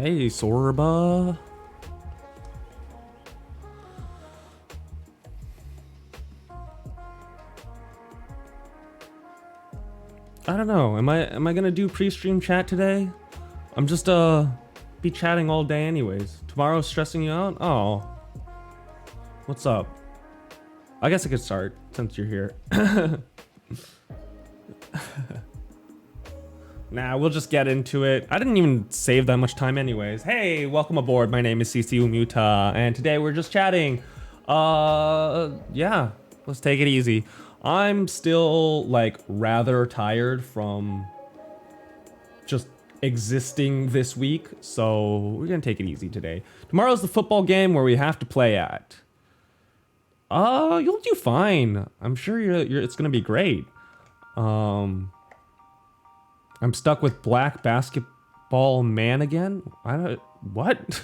Hey, Sorba. I don't know. Am I gonna do pre-stream chat today? I'm just be chatting all day anyways. Tomorrow's stressing you out? Oh. What's up? I guess I could start since you're here. Nah, we'll just get into it. I didn't even save that much time anyways. Hey, welcome aboard. My name is Umiuta, and today we're just chatting. Yeah, let's take it easy. I'm still like rather tired from just existing this week, so we're gonna take it easy today. Tomorrow's the football game where we have to play at. You'll do fine. I'm sure it's gonna be great. I'm stuck with black basketball man again. What?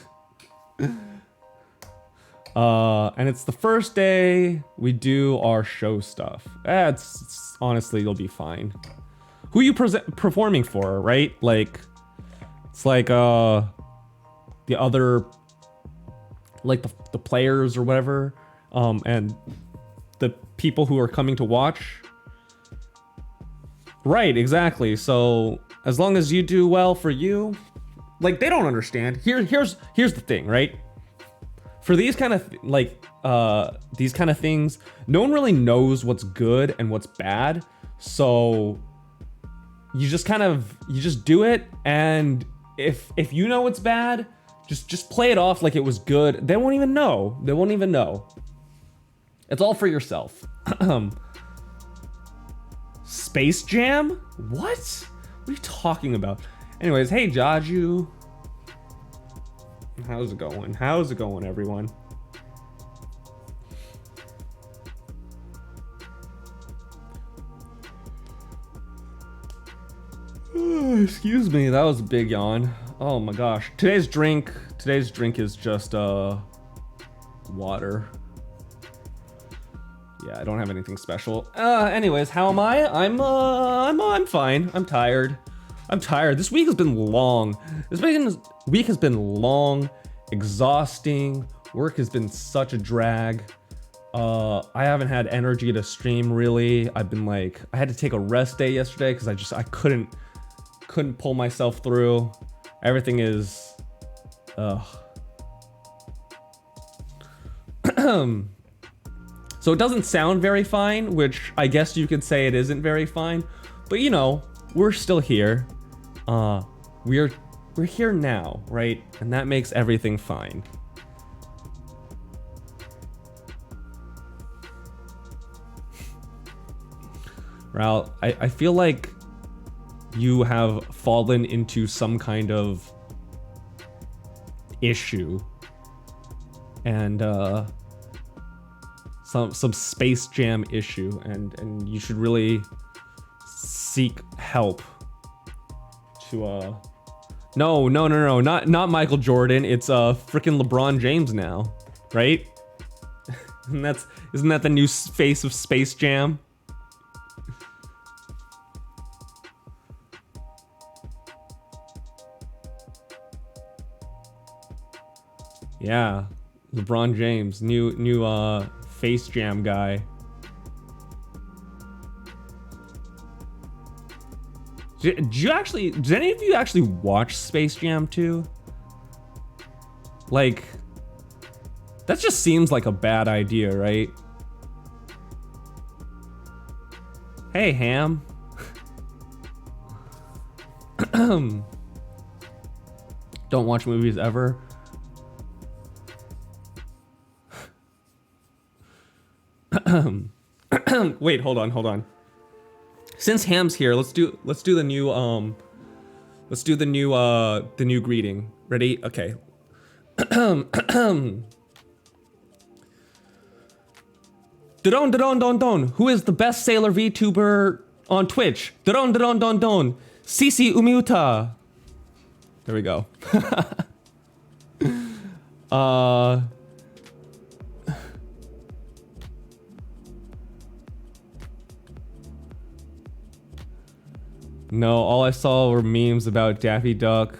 And it's the first day we do our show stuff. It's honestly, you'll be fine. Who are you performing for, right? Like, it's like, the other, like the players or whatever, and the people who are coming to watch. Right, exactly. So as long as you do well for you, like they don't understand. Here's the thing, right? For these kind of these kind of things, no one really knows what's good and what's bad. So you just do it, and if you know it's bad, just play it off like it was good. They won't even know. They won't even know. It's all for yourself. Space Jam? What? What are you talking about? Anyways, hey Jaju. How's it going? How's it going, everyone? Excuse me, that was a big yawn. Oh my gosh. Today's drink is just water. Yeah, I don't have anything special. Anyways, how am I? I'm fine. I'm tired. This week has been long. This week has been long, exhausting. Work has been such a drag. I haven't had energy to stream really. I've been like, I had to take a rest day yesterday because I couldn't pull myself through. Everything is, So it doesn't sound very fine, which I guess you could say it isn't very fine, but you know, we're still here. We're here now, right? And that makes everything fine. Raul, I feel like you have fallen into some kind of issue, and some Space Jam issue, and you should really seek help to no, not Michael Jordan. It's freaking LeBron James now, right? And isn't that the new face of Space Jam? Yeah, LeBron James, new Face Jam guy. Did any of you actually watch Space Jam 2? Like, that just seems like a bad idea, right? Hey, Ham. Don't watch movies ever. Wait, hold on. Since Ham's here, let's do the new greeting. Ready? Okay. Don. Who is the best Sailor VTuber on Twitch? Don. CC Umiuta. There we go. No, all I saw were memes about Daffy Duck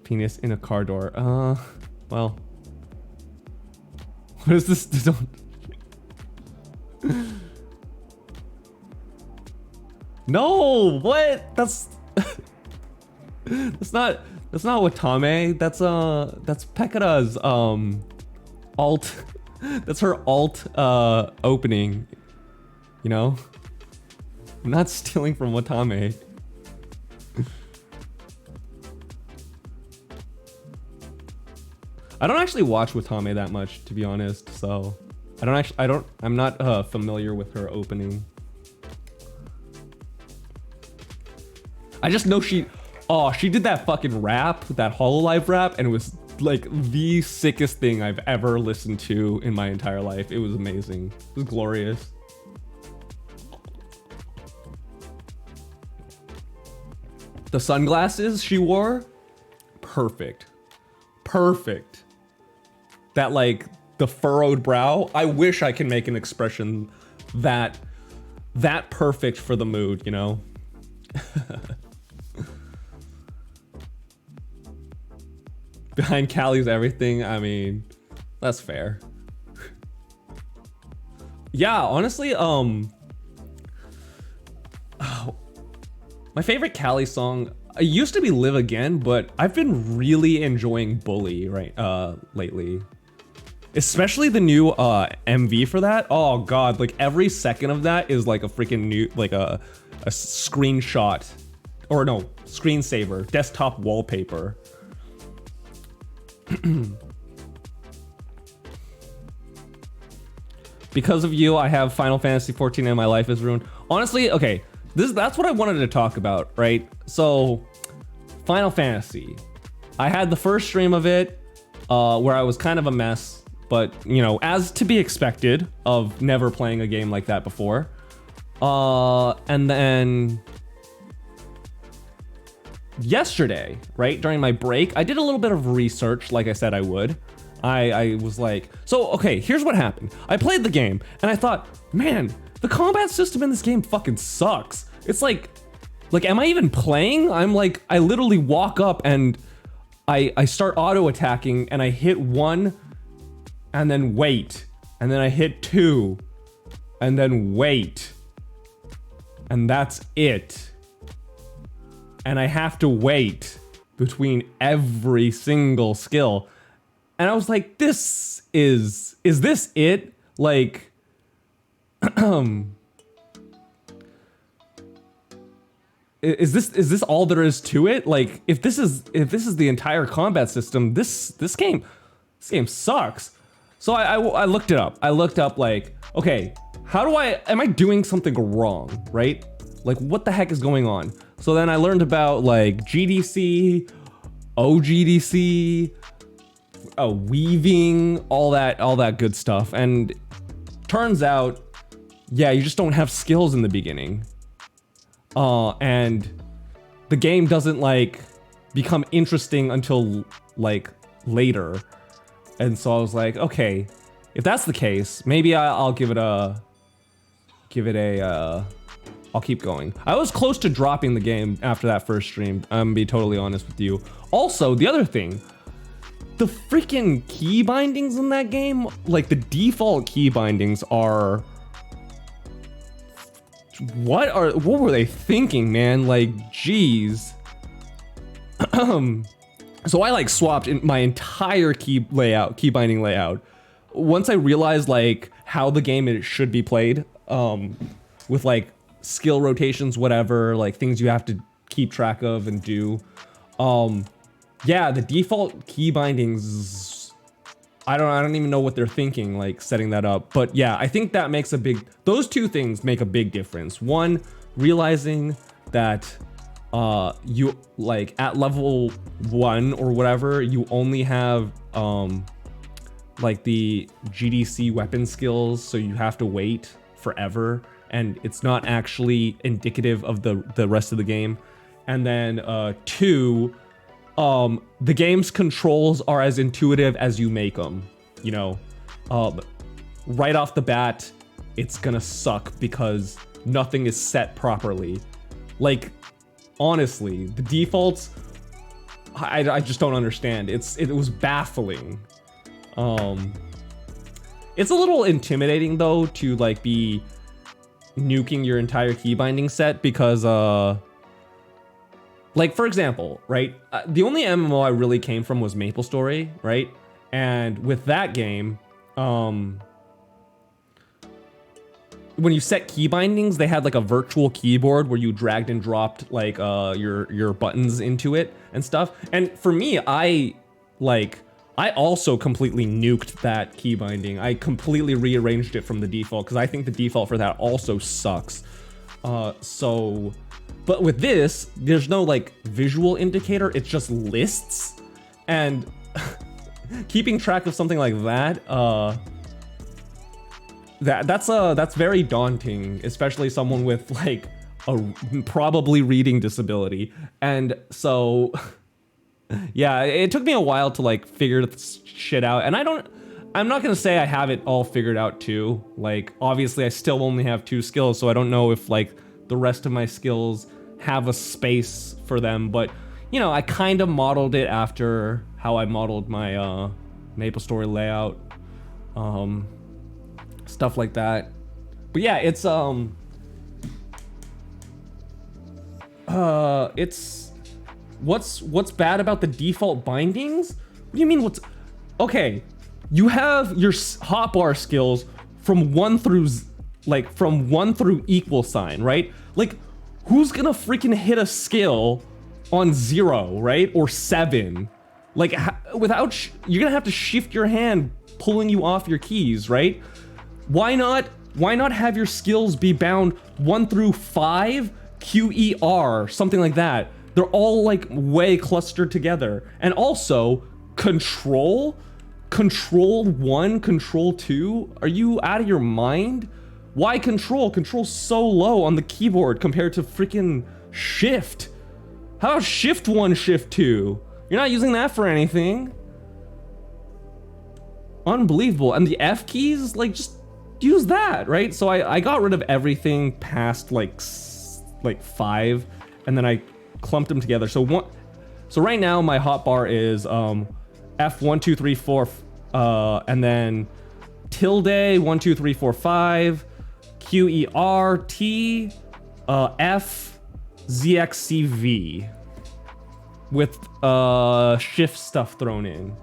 penis in a car door. Well. What is this? Don't. No, what? That's that's not Watame. That's Pekara's alt. That's her alt opening. You know? I'm not stealing from Watame. I don't actually watch Watame that much, to be honest, so I'm not familiar with her opening. I just know she did that fucking rap, that Hololive rap, and it was like the sickest thing I've ever listened to in my entire life. It was amazing. It was glorious. The sunglasses she wore, perfect. Perfect. That like the furrowed brow, I wish I can make an expression that perfect for the mood, you know? Behind Callie's everything, I mean, that's fair. Yeah, honestly, my favorite Callie song, it used to be Live Again, but I've been really enjoying Bully lately. Especially the new MV for that. Oh god, like every second of that is like a freaking new, like a screenshot. Or no, screensaver, desktop wallpaper. Because of you, I have Final Fantasy 14 and my life is ruined. Honestly, okay, that's what I wanted to talk about, right? So, Final Fantasy. I had the first stream of it, where I was kind of a mess, but, you know, as to be expected of never playing a game like that before. And then yesterday, right, during my break, I did a little bit of research, like I said I would. I was like, so, okay, here's what happened. I played the game, and I thought, man, the combat system in this game fucking sucks. It's like, am I even playing? I'm like, I literally walk up and I start auto-attacking, and I hit 1, and then wait. And then I hit 2, and then wait. And that's it. And I have to wait between every single skill. And I was like, is this it? Like, is this all there is to it? Like, if this is the entire combat system, this game sucks. So I looked it up. I looked up like, okay, am I doing something wrong, right? Like, what the heck is going on? So then I learned about like GDC, OGDC, weaving, all that good stuff. And turns out, yeah, you just don't have skills in the beginning. And the game doesn't like become interesting until like later. And so I was like, okay, if that's the case, maybe I'll I'll keep going. I was close to dropping the game after that first stream. I'm gonna be totally honest with you. Also, the other thing, the freaking key bindings in that game, like the default key bindings are, what were they thinking, man? Like, geez. So I like swapped in my entire key binding layout. Once I realized like how the game should be played, with like skill rotations, whatever, like things you have to keep track of and do. Yeah, the default key bindings, I don't even know what they're thinking, like setting that up. But yeah, I think that makes those two things make a big difference. One, realizing that you like at level 1 or whatever, you only have like the GDC weapon skills, so you have to wait forever, and it's not actually indicative of the rest of the game. And then 2, the game's controls are as intuitive as you make them, you know. Right off the bat, it's gonna suck because nothing is set properly. Like, honestly, the defaults I just don't understand. It was baffling. It's a little intimidating though to like be nuking your entire keybinding set because like for example, right? The only MMO I really came from was MapleStory, right? And with that game, when you set key bindings, they had like a virtual keyboard where you dragged and dropped like your buttons into it and stuff. And for me, I also completely nuked that key binding. I completely rearranged it from the default because I think the default for that also sucks. But with this, there's no like visual indicator. It's just lists, and keeping track of something like that, that's very daunting, especially someone with like a probably reading disability. And so yeah, it took me a while to like figure this shit out. And I'm not gonna say I have it all figured out too. Like obviously I still only have 2 skills, so I don't know if like the rest of my skills have a space for them, but you know, I kind of modeled it after how I modeled my MapleStory layout. Stuff like that. But yeah, it's what's bad about the default bindings? What do you mean what's okay? You have your hotbar skills from 1 through from 1 through equal sign, right? Like who's gonna freaking hit a skill on 0, right? Or 7? Like without you're gonna have to shift your hand pulling you off your keys, right? Why not have your skills be bound 1 through 5, QER, something like that? They're all like way clustered together. And also, control 1, control 2? Are you out of your mind? Why control? Control's so low on the keyboard compared to freaking shift. How about shift 1, shift 2? You're not using that for anything. Unbelievable. And the F keys, like just use that, right? So I got rid of everything past like 5, and then I clumped them together. So right now my hotbar is F1 2 3 4 and then tilde 1 2 3 4 5 QER T F ZXCV with shift stuff thrown in.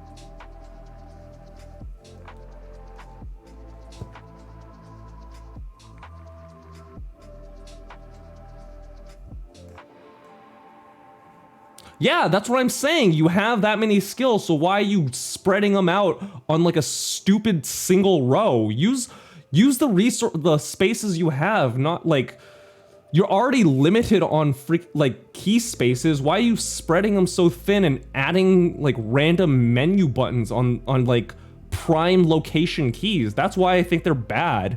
Yeah, that's what I'm saying. You have that many skills, so why are you spreading them out on like a stupid single row? Use the spaces you have, not like you're already limited on like key spaces. Why are you spreading them so thin and adding like random menu buttons on like prime location keys? That's why I think they're bad.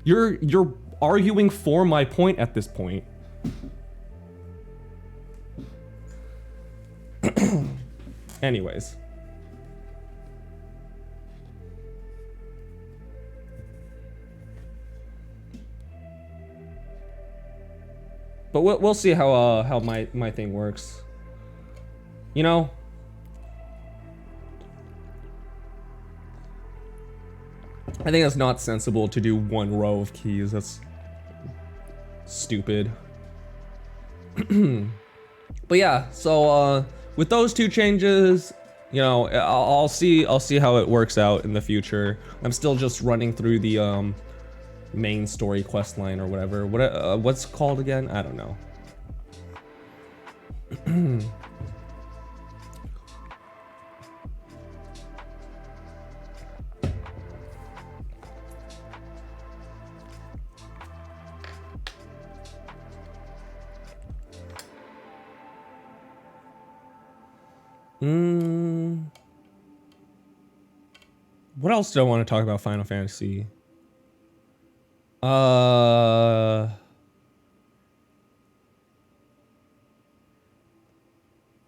You're arguing for my point at this point. Anyways. But we'll see how my thing works. You know? I think that's not sensible to do 1 row of keys. That's stupid. But yeah, so with those 2 changes, you know, I'll see how it works out in the future. I'm still just running through the main story quest line or whatever. What's it called again? I don't know. What else do I want to talk about Final Fantasy? I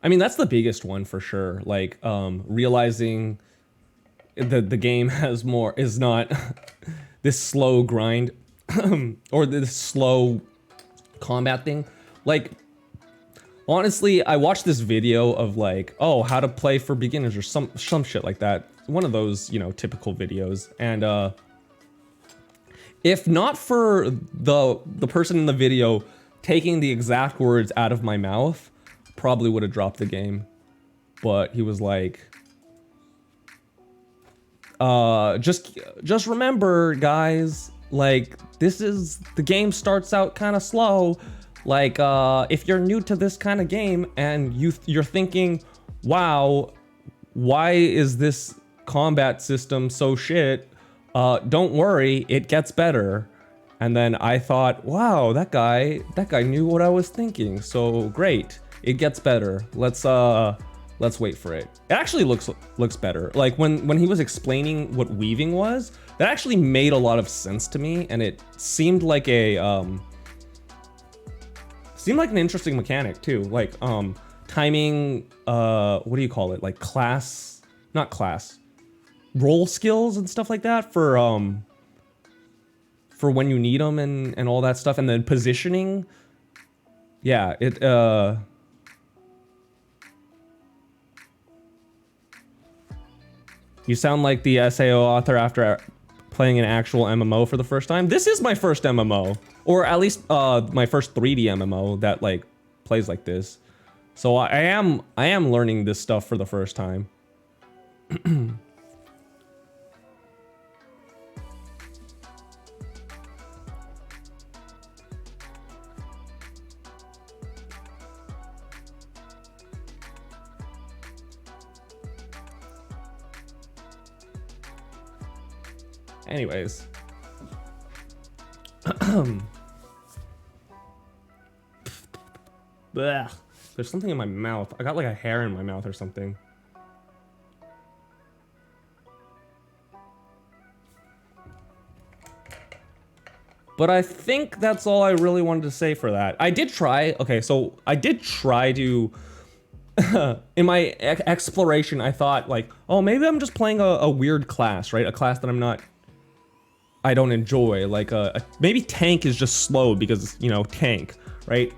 mean, that's the biggest one for sure. Like, realizing the game is not this slow grind or this slow combat thing. Like, Honestly, I watched this video of like, oh, how to play for beginners or some shit like that. One of those, you know, typical videos. And if not for the person in the video taking the exact words out of my mouth, probably would have dropped the game. But he was like, just remember, guys, like, the game starts out kind of slow. Like, if you're new to this kind of game and you're thinking, wow, why is this combat system so shit? Don't worry, it gets better. And then I thought, wow, that guy knew what I was thinking. So great, it gets better. Let's wait for it. It actually looks better. Like when he was explaining what weaving was, that actually made a lot of sense to me, and it seemed like seemed like an interesting mechanic too. Like timing, what do you call it? Like not class, roll skills and stuff like that for when you need them and all that stuff, and then positioning. Yeah, you sound like the SAO author after playing an actual MMO for the first time. This is my first MMO, or at least my first 3D MMO that like plays like this. So I am learning this stuff for the first time. Anyways. Blech. There's something in my mouth. I got like a hair in my mouth or something. But I think that's all I really wanted to say for that. I did try, okay, so I did try to, in my exploration, I thought like, oh, maybe I'm just playing a weird class, right? A class that I don't enjoy. Like maybe tank is just slow because, you know, tank, right?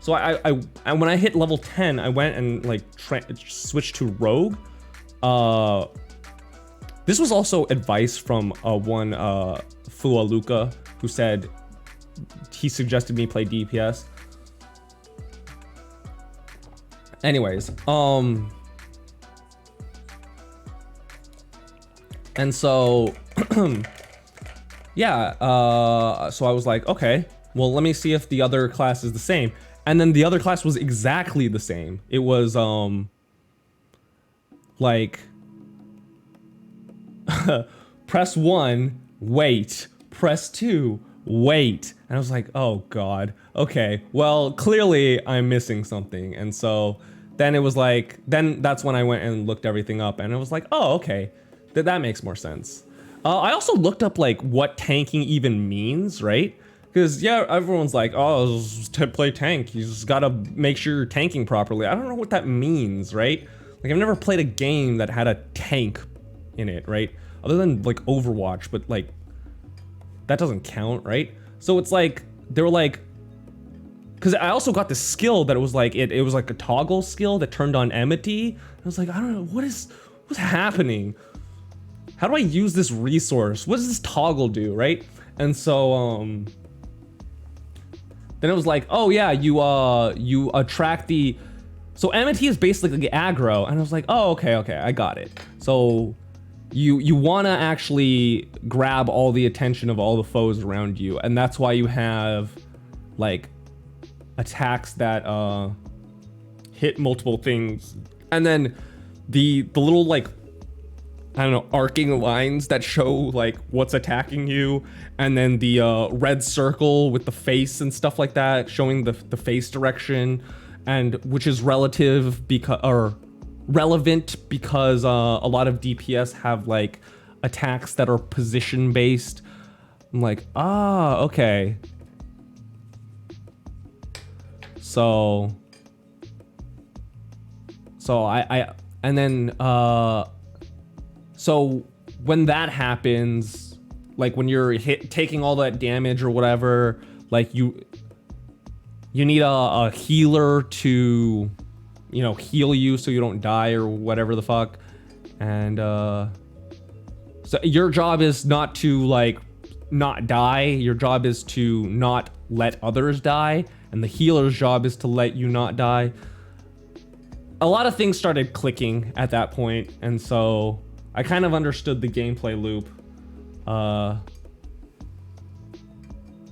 So I when I hit level 10, I went and like switched to rogue. This was also advice from one Fualuka, who said he suggested me play DPS. Anyways, and so yeah, so I was like, okay, well, let me see if the other class is the same. And then the other class was exactly the same. It was like press 1, wait, press 2, wait. And I was like, oh god, okay, well, clearly I'm missing something. And so then it was like, then that's when I went and looked everything up, and it was like, oh, okay, that makes more sense. I also looked up like what tanking even means, right? Because yeah, everyone's like, oh, to play tank, you just gotta make sure you're tanking properly. I don't know what that means, right? Like, I've never played a game that had a tank in it, right? Other than like Overwatch, but like, that doesn't count, right? So it's like, they were like, because I also got this skill that it was like, it was like a toggle skill that turned on enmity. I was like, I don't know, what's happening? How do I use this resource? What does this toggle do, right? And so, then it was like, oh yeah, you attract the, so enmity is basically the aggro, and I was like, oh, okay, I got it. So you wanna actually grab all the attention of all the foes around you, and that's why you have like attacks that hit multiple things, and then the little like, I don't know, arcing lines that show like what's attacking you, and then the red circle with the face and stuff like that, showing the face direction, and which is relevant because a lot of DPS have like attacks that are position based. I'm like, ah, okay. So I and then so when that happens, like when you're taking all that damage or whatever, like You need a healer to, you know, heal you so you don't die or whatever the fuck. And so your job is not to like not die. Your job is to not let others die, and the healer's job is to let you not die. A lot of things started clicking at that point, and so I kind of understood the gameplay loop.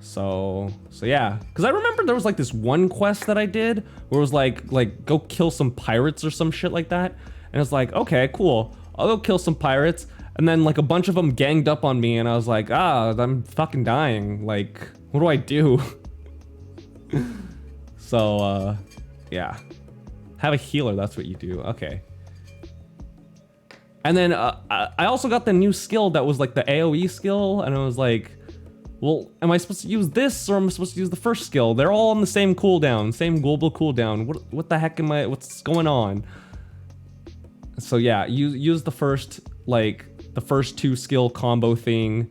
So yeah, because I remember there was like this one quest that I did where it was like go kill some pirates or some shit like that, and it's like, okay, cool, I'll go kill some pirates, and then like a bunch of them ganged up on me, and I was like, I'm fucking dying. Like, what do I do? So yeah, have a healer. That's what you do. Okay. And then I also got the new skill that was like the AoE skill, and I was like, well, am I supposed to use this or am I supposed to use the first skill? They're all on the same cooldown, same global cooldown. What the heck what's going on? So yeah, use the first, like, the first 2 skill combo thing.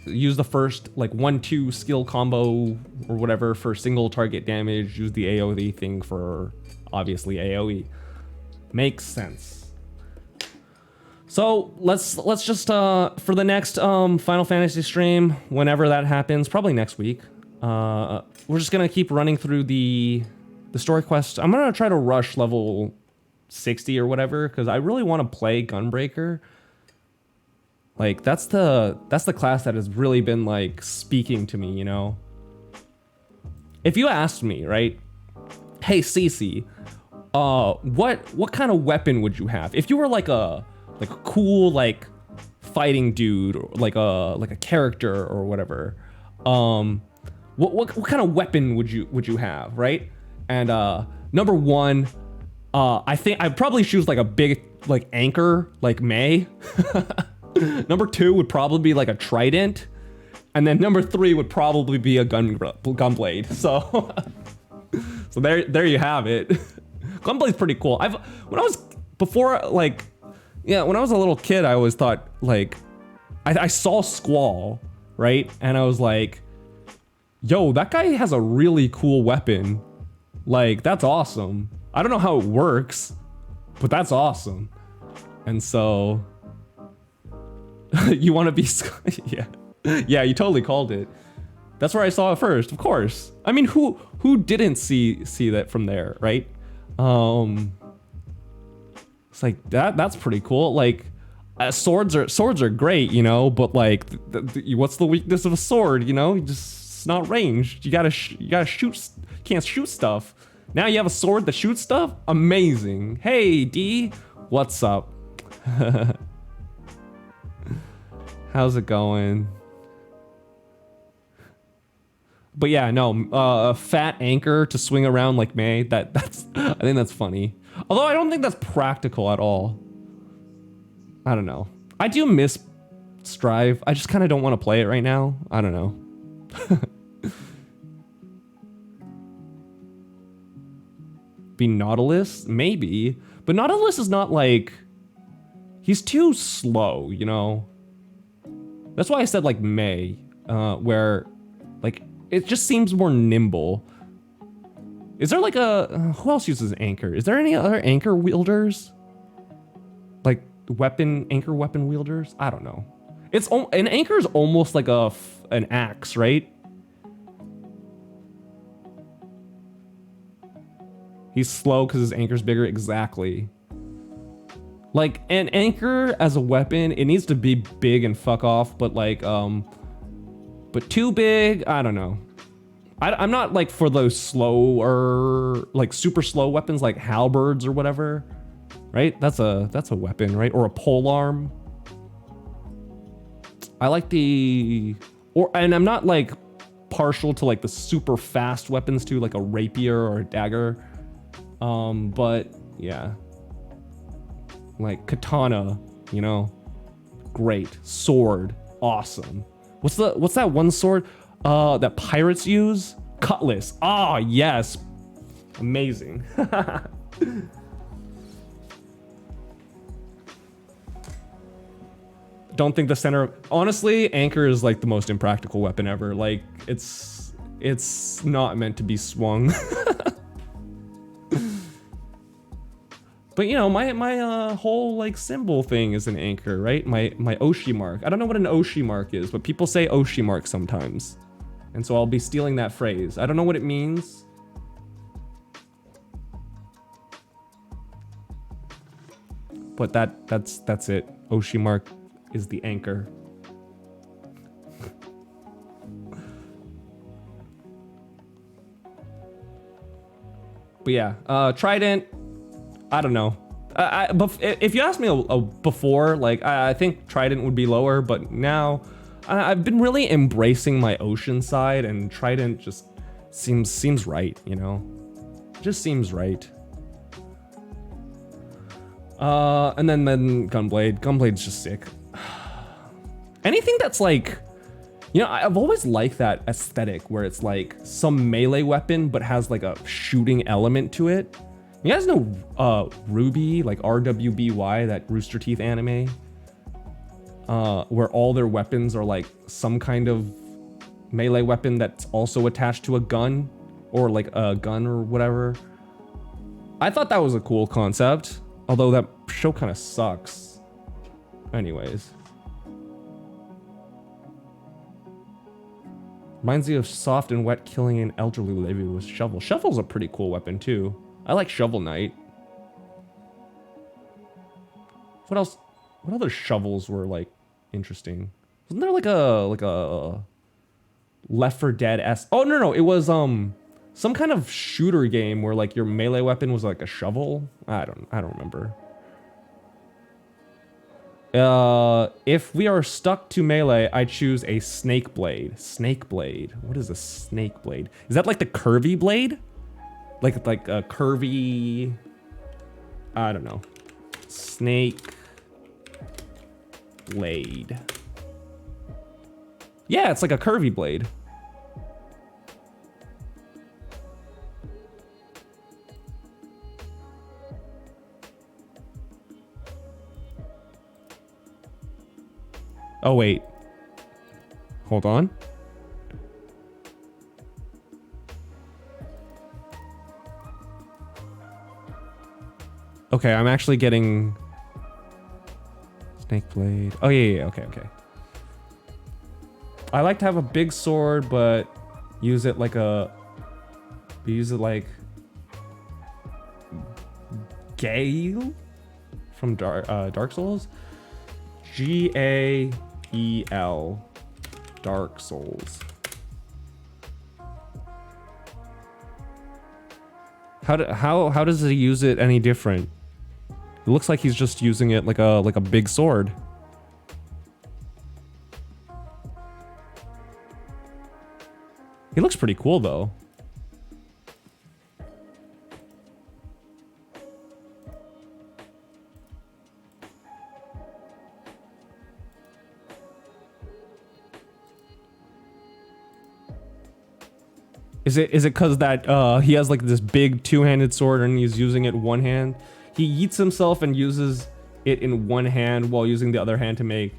Use the first, like, 1-2 skill combo or whatever for single target damage. Use the AoE thing for, obviously, AoE. Makes sense. So let's just for the next Final Fantasy stream, whenever that happens, probably next week, we're just gonna keep running through the story quest. I'm gonna try to rush level 60 or whatever, because I really want to play Gunbreaker. Like, that's the class that has really been like speaking to me, you know. If you asked me, right, hey Cece, what kind of weapon would you have if you were like a cool, like, fighting dude, or like a character or whatever? What kind of weapon would you have, right? And number 1, I think I'd probably choose like a big, like, anchor, like May. Number 2 would probably be like a trident, and then number 3 would probably be a gunblade. So so there you have it. Gunblade's pretty cool. When I was a little kid, I always thought, like, I saw Squall, right? And I was like, yo, that guy has a really cool weapon. Like, that's awesome. I don't know how it works, but that's awesome. And so, you want to be, yeah, you totally called it. That's where I saw it first, of course. I mean, who didn't see that from there, right? It's like that's pretty cool. Like, swords are great, you know, but like, what's the weakness of a sword? You know, it's not ranged. You gotta shoot. You can't shoot stuff. Now you have a sword that shoots stuff. Amazing. Hey D, what's up? How's it going? But yeah, no, a fat anchor to swing around like May. I think that's funny. Although I don't think that's practical at all. I don't know. I do miss Strive. I just kind of don't want to play it right now. I don't know. Be Nautilus? Maybe. But Nautilus is not like... He's too slow, you know? That's why I said like May, where like it just seems more nimble. Is there like who else uses anchor? Is there any other anchor wielders? Like anchor weapon wielders? I don't know. An anchor is almost like an axe, right? He's slow because his anchor's bigger. Exactly. Like, an anchor as a weapon, it needs to be big and fuck off, but like, but too big, I don't know. I'm not like for those slow like super slow weapons like halberds or whatever, right? That's a weapon, right? Or a polearm. I like and I'm not like partial to like the super fast weapons too, like a rapier or a dagger. But yeah. Like katana, you know, great. Sword, awesome. What's that one sword that pirates use? Cutlass. Ah, yes. Amazing. don't think the center. Honestly, anchor is like the most impractical weapon ever. Like it's not meant to be swung. But you know, my whole like symbol thing is an anchor, right? My Oshi mark. I don't know what an Oshi mark is, but people say Oshi mark sometimes. And so I'll be stealing that phrase. I don't know what it means. But that's it. Oshi mark is the anchor. But yeah, Trident, I don't know. But if you asked me before, like I think Trident would be lower, but now I've been really embracing my ocean side, and Trident just seems right, you know? Just seems right. And then Gunblade. Gunblade's just sick. Anything that's like, you know, I've always liked that aesthetic where it's like some melee weapon but has like a shooting element to it. You guys know Ruby, like RWBY, that Rooster Teeth anime? Where all their weapons are like some kind of melee weapon that's also attached to a gun, or like a gun or whatever. I thought that was a cool concept, although that show kind of sucks. Anyways. Reminds me of soft and wet killing an elderly lady with shovel. Shovel's a pretty cool weapon too. I like Shovel Knight. What else? What other shovels were like interesting? Wasn't there like a Left 4 Dead-esque? Oh no, it was some kind of shooter game where like your melee weapon was like a shovel. I don't remember. If we are stuck to melee, I choose a snake blade. Snake blade. What is a snake blade? Is that like the curvy blade? Like a curvy, I don't know. Snake blade. Yeah, it's like a curvy blade. Oh wait. Hold on. Okay, I'm actually getting snake blade. Oh yeah, okay. I like to have a big sword, but use it like Gale from Dark Souls. Gael, Dark Souls. How does he use it any different? It looks like he's just using it like a big sword. He looks pretty cool though. Is it because that he has like this big two-handed sword and he's using it one hand? He yeets himself and uses it in one hand while using the other hand to make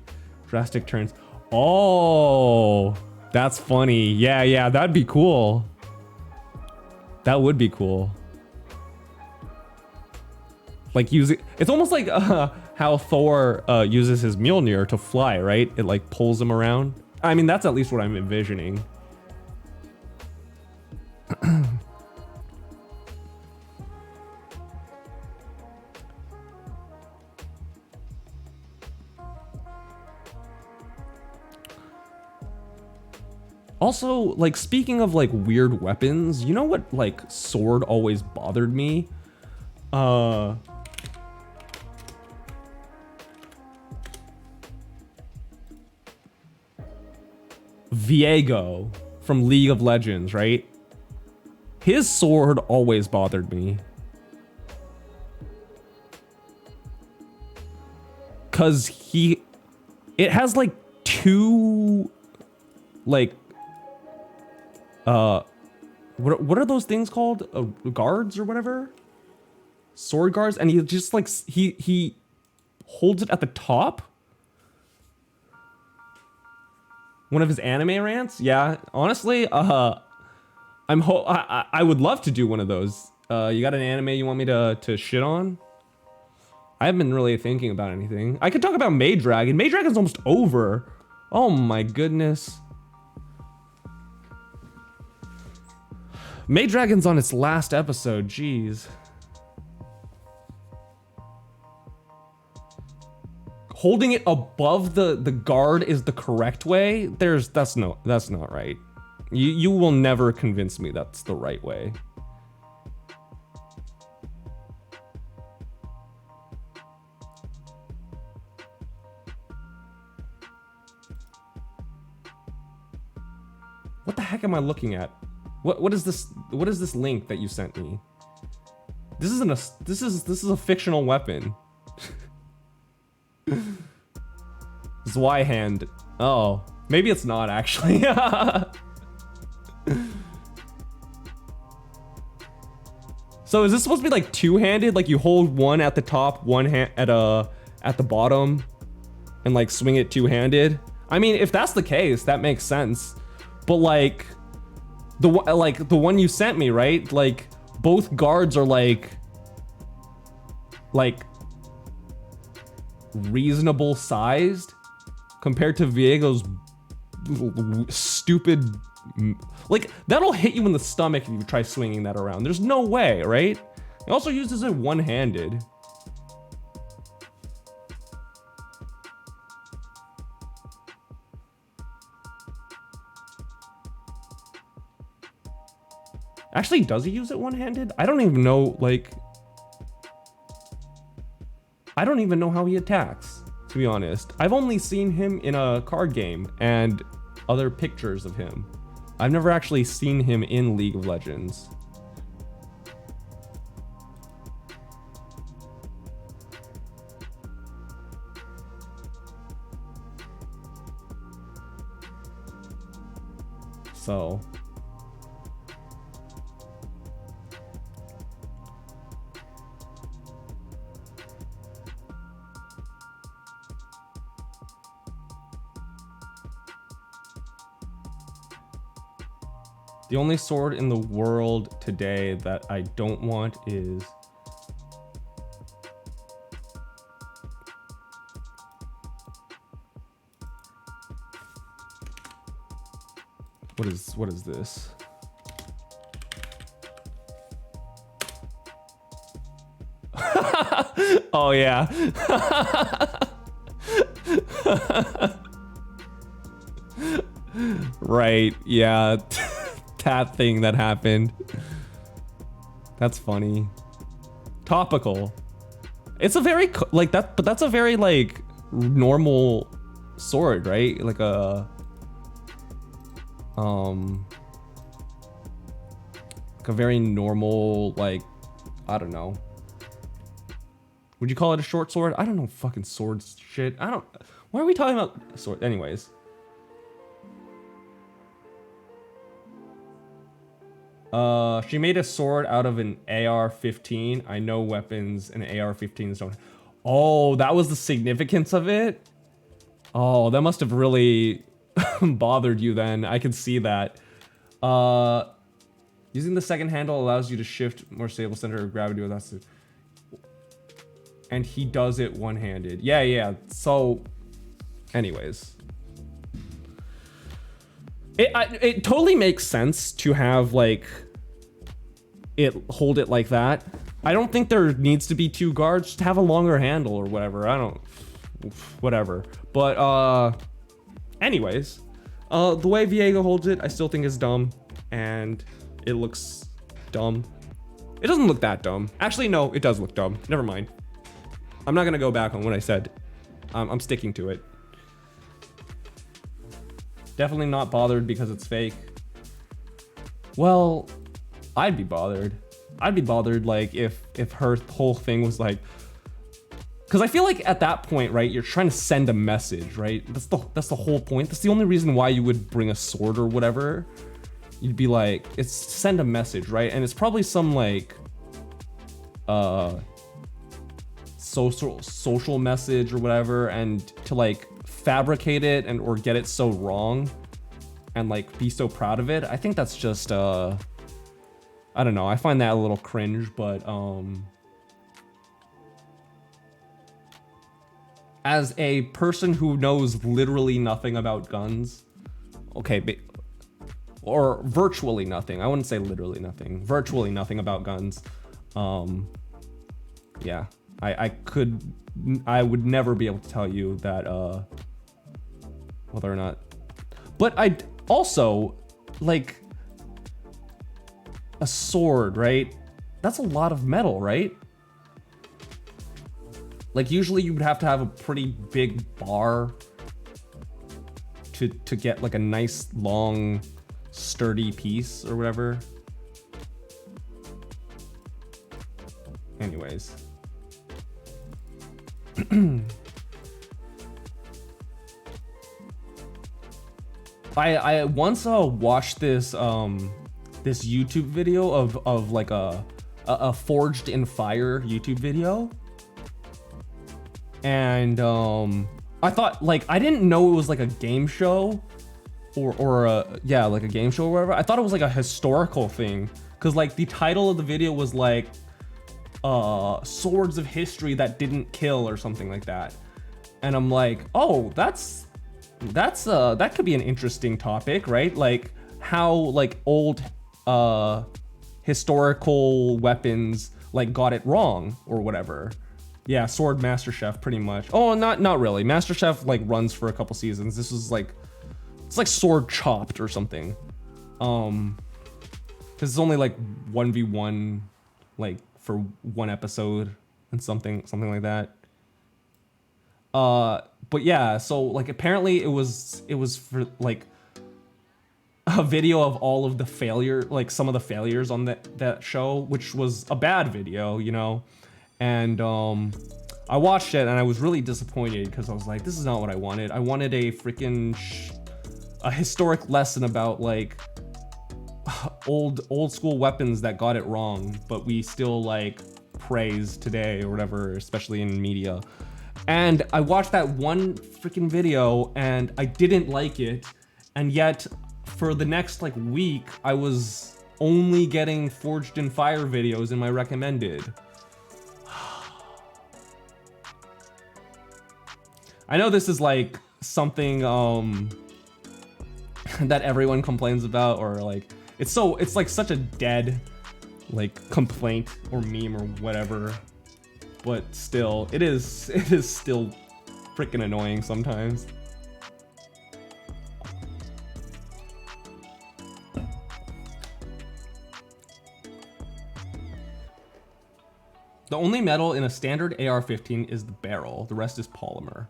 drastic turns. Oh, that's funny. Yeah, that'd be cool. That would be cool. Like it's almost like how Thor uses his Mjolnir to fly, right? It like pulls him around. I mean, that's at least what I'm envisioning. Also, like, speaking of like weird weapons, you know what like sword always bothered me? Viego from League of Legends, right? His sword always bothered me. Cause it has like two, like, what are those things called? Guards or whatever? Sword guards, and he just like, he holds it at the top. One of his anime rants? Yeah, honestly, I would love to do one of those. You got an anime you want me to shit on? I haven't been really thinking about anything. I could talk about Maid Dragon. Maid Dragon's almost over. Oh my goodness. Maid Dragon's on its last episode, jeez. Holding it above the guard is the correct way. That's not right. You will never convince me that's the right way. What the heck am I looking at? What is this? What is this link that you sent me? This is a fictional weapon. Zweihander. Oh, maybe it's not actually. So is this supposed to be like two-handed? Like you hold one at the top, one hand at the bottom, and like swing it two-handed? I mean, if that's the case, that makes sense. But like the one you sent me, right? Like both guards are like reasonable sized compared to Viego's stupid. Like that'll hit you in the stomach if you try swinging that around. There's no way, right? He also uses it one-handed. Actually, does he use it one-handed? I don't even know, like... I don't even know how he attacks, to be honest. I've only seen him in a card game and other pictures of him. I've never actually seen him in League of Legends. So... The only sword in the world today that I don't want is... What is this? Oh yeah. Right, yeah. That thing that happened. That's funny. Topical. It's a very like that, but that's a very like normal sword, right? Like a very normal, like, I don't know. Would you call it a short sword? I don't know fucking swords shit. I don't. Why are we talking about sword? Anyways. She made a sword out of an AR-15. I know weapons and AR-15s don't. Oh, that was the significance of it? Oh, that must have really bothered you then. I can see that. Using the second handle allows you to shift more stable center of gravity without... And he does it one-handed. Yeah. So, anyways. It totally makes sense to have, like, hold it like that. I don't think there needs to be two guards. Just have a longer handle or whatever. I don't... Whatever. But, anyways. The way Viego holds it, I still think is dumb. And it looks dumb. It doesn't look that dumb. Actually, no, it does look dumb. Never mind. I'm not gonna go back on what I said. I'm sticking to it. Definitely not bothered because it's fake. Well, I'd be bothered. I'd be bothered, like, if her whole thing was like... Because I feel like at that point, right, you're trying to send a message, right? That's the whole point. That's the only reason why you would bring a sword or whatever. You'd be like, it's send a message, right? And it's probably some, like... social message or whatever, and to, like, fabricate it and or get it so wrong and like be so proud of it. I think that's just I don't know, I find that a little cringe, but as a person who knows literally nothing about guns, okay, or virtually nothing, I wouldn't say literally nothing, virtually nothing about guns, yeah, I would never be able to tell you that whether or not, but I'd also, like, a sword, right? That's a lot of metal, right? Like, usually you would have to have a pretty big bar to get like a nice long sturdy piece or whatever. Anyways. I once watched this this YouTube video of like a forged in fire YouTube video. And I thought, like, I didn't know it was like a game show or yeah, like a game show or whatever. I thought it was like a historical thing, because like the title of the video was like swords of history that didn't kill or something like that. And I'm like, oh, that could be an interesting topic, right? Like how like old historical weapons like got it wrong or whatever. Yeah, Sword Master Chef, pretty much. Oh, not really. Master Chef like runs for a couple seasons. This was like, it's like Sword Chopped or something. Because it's only like 1v1, like for one episode and something like that. But yeah, so like apparently it was for like a video of all of the failure, like some of the failures on that show, which was a bad video, you know. And I watched it and I was really disappointed because I was like, this is not what I wanted. I wanted a freaking a historic lesson about like old school weapons that got it wrong, but we still like praise today or whatever, especially in media. And I watched that one freaking video and I didn't like it, and yet for the next like week I was only getting Forged in Fire videos in my recommended. I know this is like something that everyone complains about, or like it's like such a dead like complaint or meme or whatever, but still it is still freaking annoying sometimes. The only metal in a standard AR-15 is the barrel. The rest is polymer.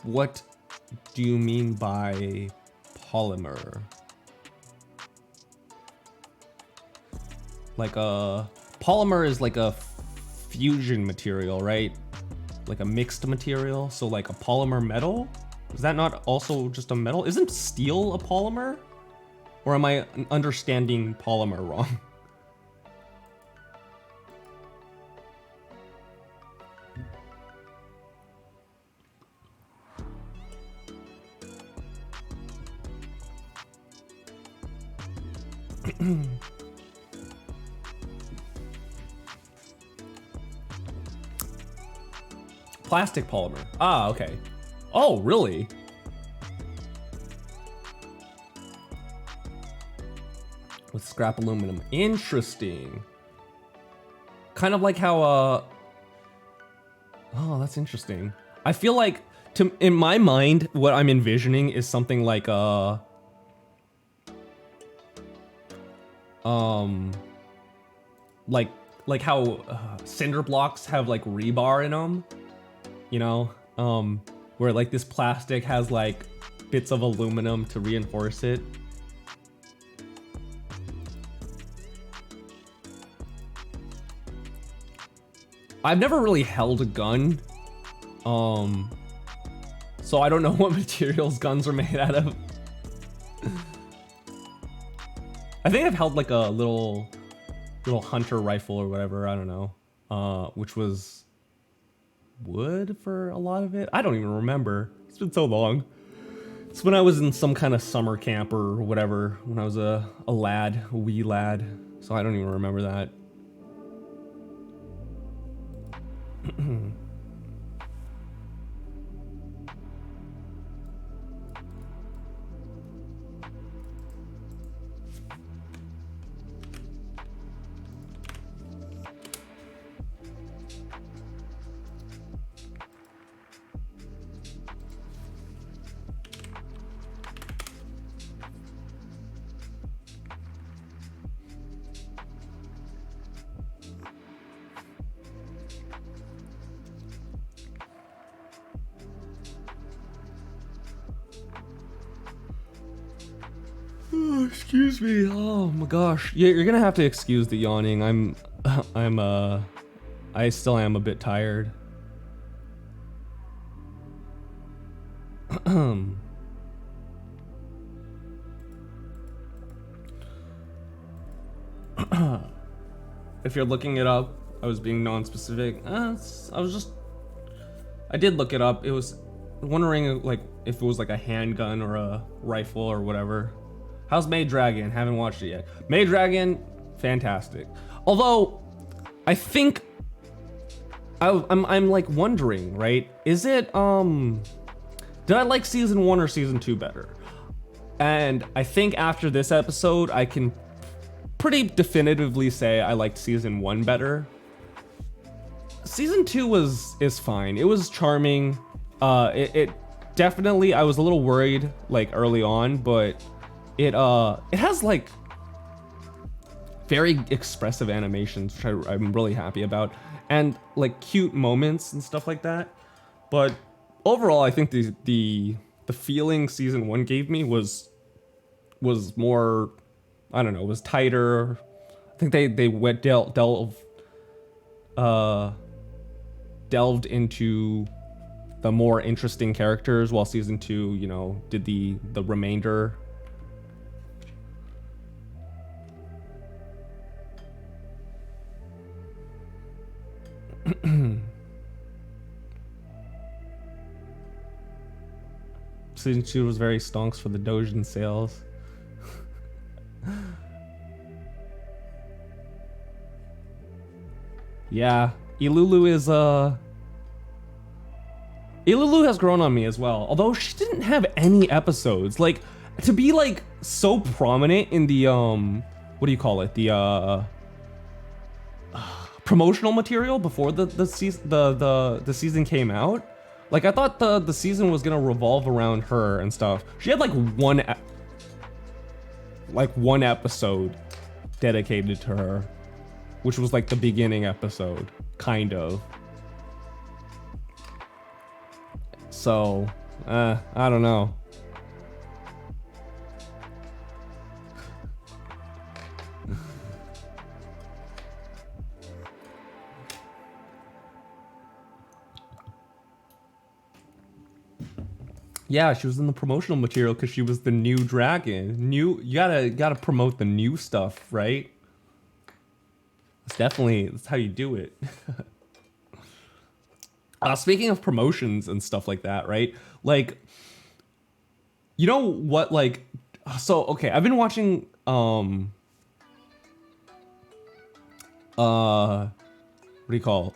What do you mean by polymer? Like a polymer is like a fusion material, right? Like a mixed material. So like a polymer metal? Is that not also just a metal? Isn't steel a polymer? Or am I understanding polymer wrong? Plastic polymer. Ah, okay. Oh, really? With scrap aluminum. Interesting. Kind of like how, oh, that's interesting. I feel like, in my mind, what I'm envisioning is something like, like how cinder blocks have like rebar in them, you know, where like this plastic has like bits of aluminum to reinforce it. I've never really held a gun, so I don't know what materials guns are made out of. I think I've held like a little hunter rifle or whatever, I don't know, which was wood for a lot of it. I don't even remember. It's been so long. It's when I was in some kind of summer camp or whatever, when I was a wee lad. So I don't even remember that. Oh, excuse me. Oh my gosh. Yeah, you're gonna have to excuse the yawning. I still am a bit tired. If you're looking it up, I was being non-specific. I did look it up. It was wondering like if it was like a handgun or a rifle or whatever. How's Maid Dragon? Haven't watched it yet. Maid Dragon, fantastic. Although, I think I'm like wondering, right? Is it did I like season 1 or season 2 better? And I think after this episode, I can pretty definitively say I liked season 1 better. Season 2 is fine. It was charming. It definitely, I was a little worried like early on, but it has like very expressive animations, which I'm really happy about, and like cute moments and stuff like that. But overall, I think the feeling season 1 gave me was more, I don't know, was tighter. I think they went delved into the more interesting characters, while season 2, you know, did the remainder. Season 2 was very stonks for the Dojin sales. Yeah, Ilulu has grown on me as well. Although she didn't have any episodes. Like, to be like so prominent in the what do you call it? The promotional material before the season came out. Like, I thought the season was gonna revolve around her and stuff. She had like one episode dedicated to her, which was like the beginning episode, kind of. So, I don't know. Yeah, she was in the promotional material because she was the new dragon. You gotta promote the new stuff, right? That's how you do it. Speaking of promotions and stuff like that, right? Like, you know what? Like, so okay, I've been watching what do you call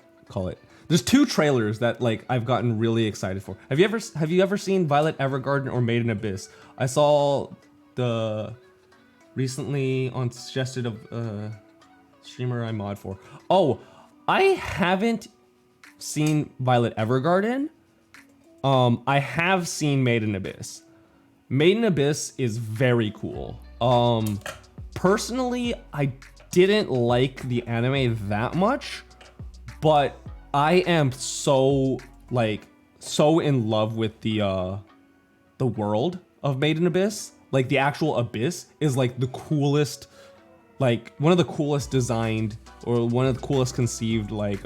it? There's 2 trailers that like I've gotten really excited for. Have you ever seen Violet Evergarden or Made in Abyss? I saw the recently on suggested of streamer I mod for. Oh, I haven't seen Violet Evergarden. I have seen Made in Abyss. Made in Abyss is very cool. Personally, I didn't like the anime that much, but I am so in love with the world of Made in Abyss. Like, the actual abyss is like the coolest, like one of the coolest designed or one of the coolest conceived like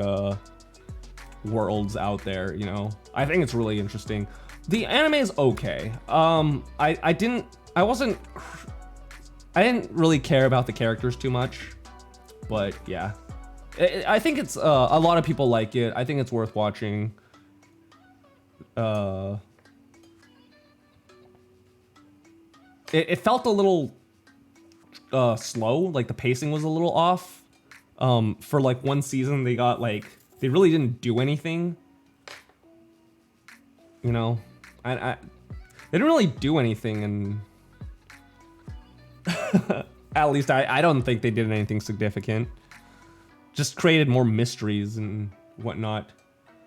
worlds out there, you know. I think it's really interesting. The anime is okay. I I didn't really care about the characters too much, but yeah. I think it's, a lot of people like it. I think it's worth watching. It felt a little slow, like the pacing was a little off. For like one season, they really didn't do anything. You know, they didn't really do anything, and at least I don't think they did anything significant. Just created more mysteries and whatnot.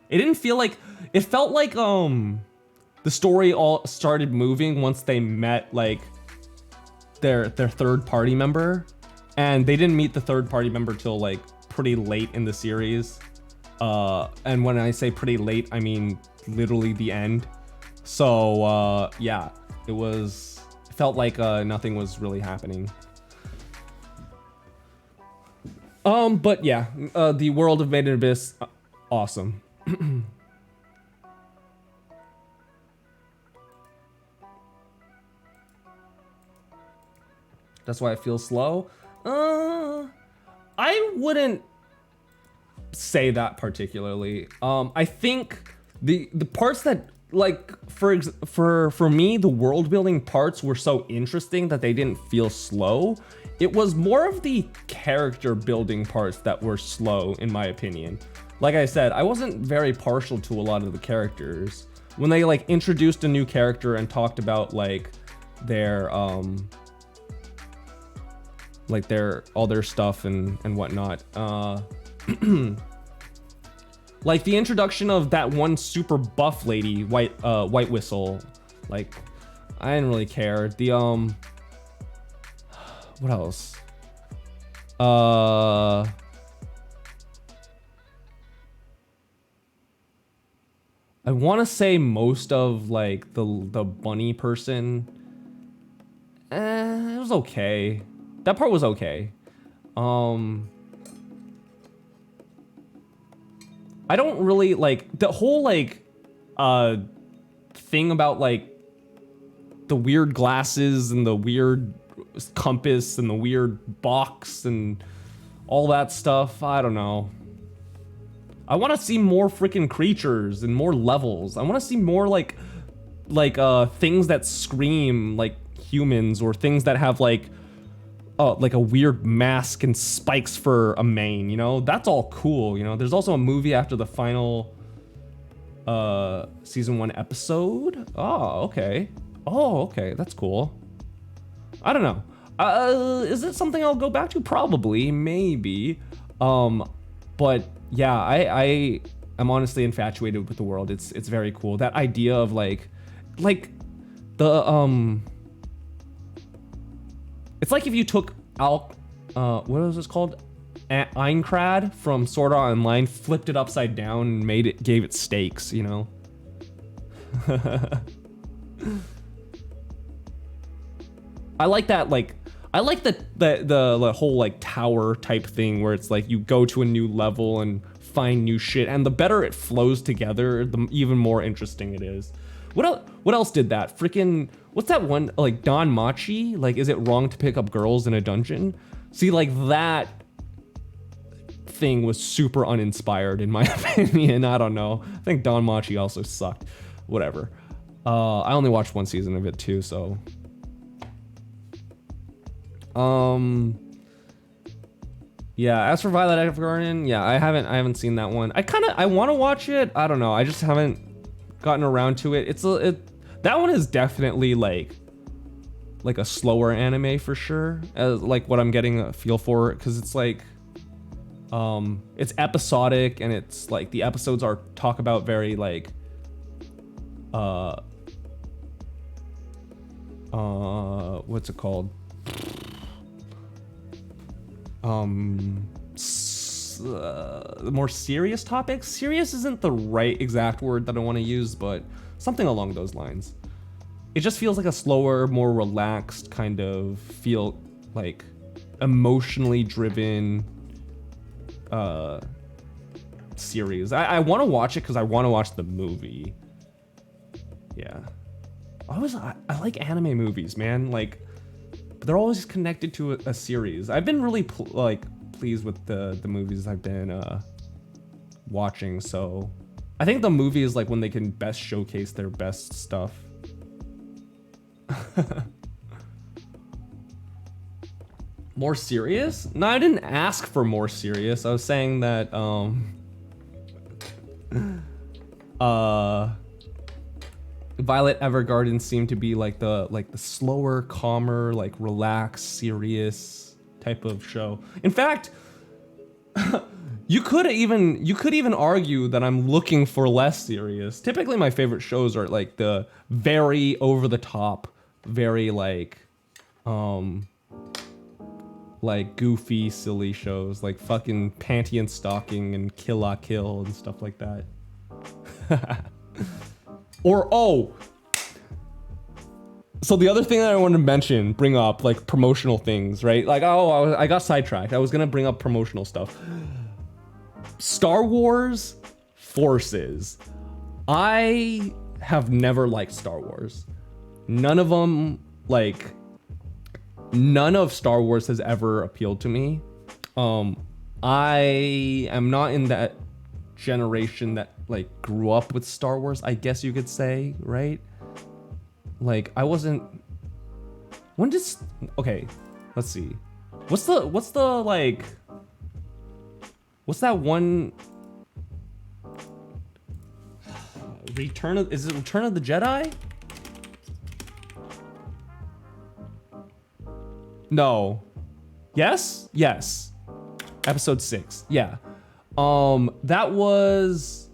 It felt like the story all started moving once they met like their third party member, and they didn't meet the third party member till like pretty late in the series. And when I say pretty late, I mean literally the end. So yeah, it felt like nothing was really happening. But yeah, the world of Made in Abyss, awesome. That's why it feels slow. I wouldn't say that particularly. I think the parts that like for me, the world building parts were so interesting that they didn't feel slow. It was more of the character building parts that were slow, in my opinion. Like I said, I wasn't very partial to a lot of the characters. When they like introduced a new character and talked about like their all their stuff and whatnot. Like the introduction of that one super buff lady, White Whistle. Like, I didn't really care. The what else? I want to say most of like the bunny person. It was okay. That part was okay. I don't really like the whole like thing about like the weird glasses and the weird compass and the weird box and all that stuff. I don't know. I want to see more freaking creatures and more levels. I want to see more like things that scream like humans, or things that have like a weird mask and spikes for a mane, you know? That's all cool, you know? There's also a movie after the final season 1 episode. Oh, okay. Oh, okay, that's cool. I don't know. Is it something I'll go back to? Probably, maybe. But yeah, I am honestly infatuated with the world. It's very cool. That idea of like the it's like if you took what was this called? Aincrad from Sword Art Online, flipped it upside down and gave it stakes, you know? I like that, like, I like the whole like tower type thing where it's like you go to a new level and find new shit, and the better it flows together, the even more interesting it is. What else did that? Freaking, what's that one, like Don Machi? Like, is it wrong to pick up girls in a dungeon? See, like that thing was super uninspired in my opinion. I don't know. I think Don Machi also sucked. Whatever. I only watched one season of it too, so. Yeah, as for Violet Evergarden, yeah, I haven't seen that one. I want to watch it. I don't know. I just haven't gotten around to it. That one is definitely like a slower anime for sure. Like what I'm getting a feel for, because it's like it's episodic, and it's like the episodes talk about very like what's it called? More serious topics. Serious isn't the right exact word that I want to use, but something along those lines. It just feels like a slower, more relaxed kind of feel, like emotionally driven series. I want to watch it because I want to watch the movie. Yeah. I like anime movies, man. Like, but they're always connected to a series. I've been really pleased with the movies I've been watching. So I think the movie is like when they can best showcase their best stuff. More serious? No, I didn't ask for more serious. I was saying that Violet Evergarden seemed to be like the slower, calmer, like relaxed, serious type of show. In fact, you could even argue that I'm looking for less serious. Typically my favorite shows are like the very over the top, very like goofy, silly shows like fucking Panty and Stocking and Kill La Kill and stuff like that. Or, oh, so the other thing that I wanted to bring up, like promotional things, right? Like, oh, I got sidetracked. I was gonna bring up promotional stuff. Star Wars Forces. I have never liked Star Wars. None of them, like, none of Star Wars has ever appealed to me. I am not in that generation that like grew up with Star Wars, I guess you could say, right? Like I wasn't. When did? Okay, let's see. What's the like? What's that one? Is it Return of the Jedi? No. Yes? Yes. Episode 6. Yeah. That was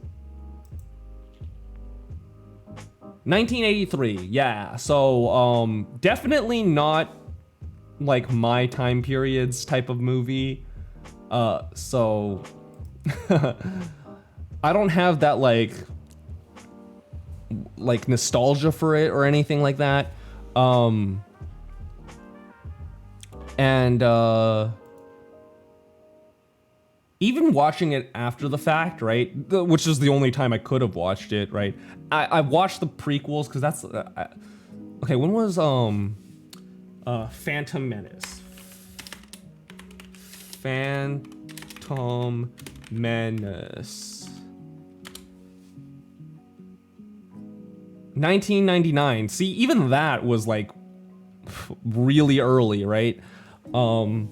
1983. Yeah. So, definitely not like my time periods type of movie. So I don't have that like nostalgia for it or anything like that. Even watching it after the fact, right? Which is the only time I could have watched it, right? I watched the prequels because that's okay. When was Phantom Menace? Phantom Menace. 1999. See, even that was like really early, right? That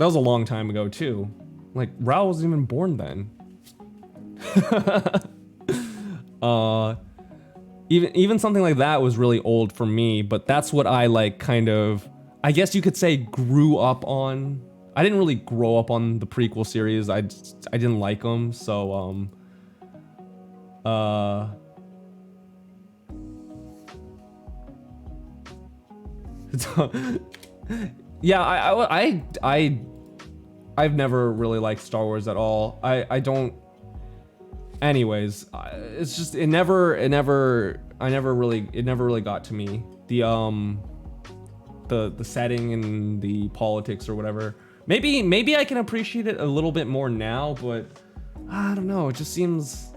was a long time ago too. Like Raul wasn't even born then. Even something like that was really old for me, but that's what I like kind of, I guess you could say, grew up on. I didn't really grow up on the prequel series. I didn't like them, so yeah, I've never really liked Star Wars at all. I don't. Anyways, it's just it never really got to me. The setting and the politics or whatever. Maybe I can appreciate it a little bit more now, but I don't know. It just seems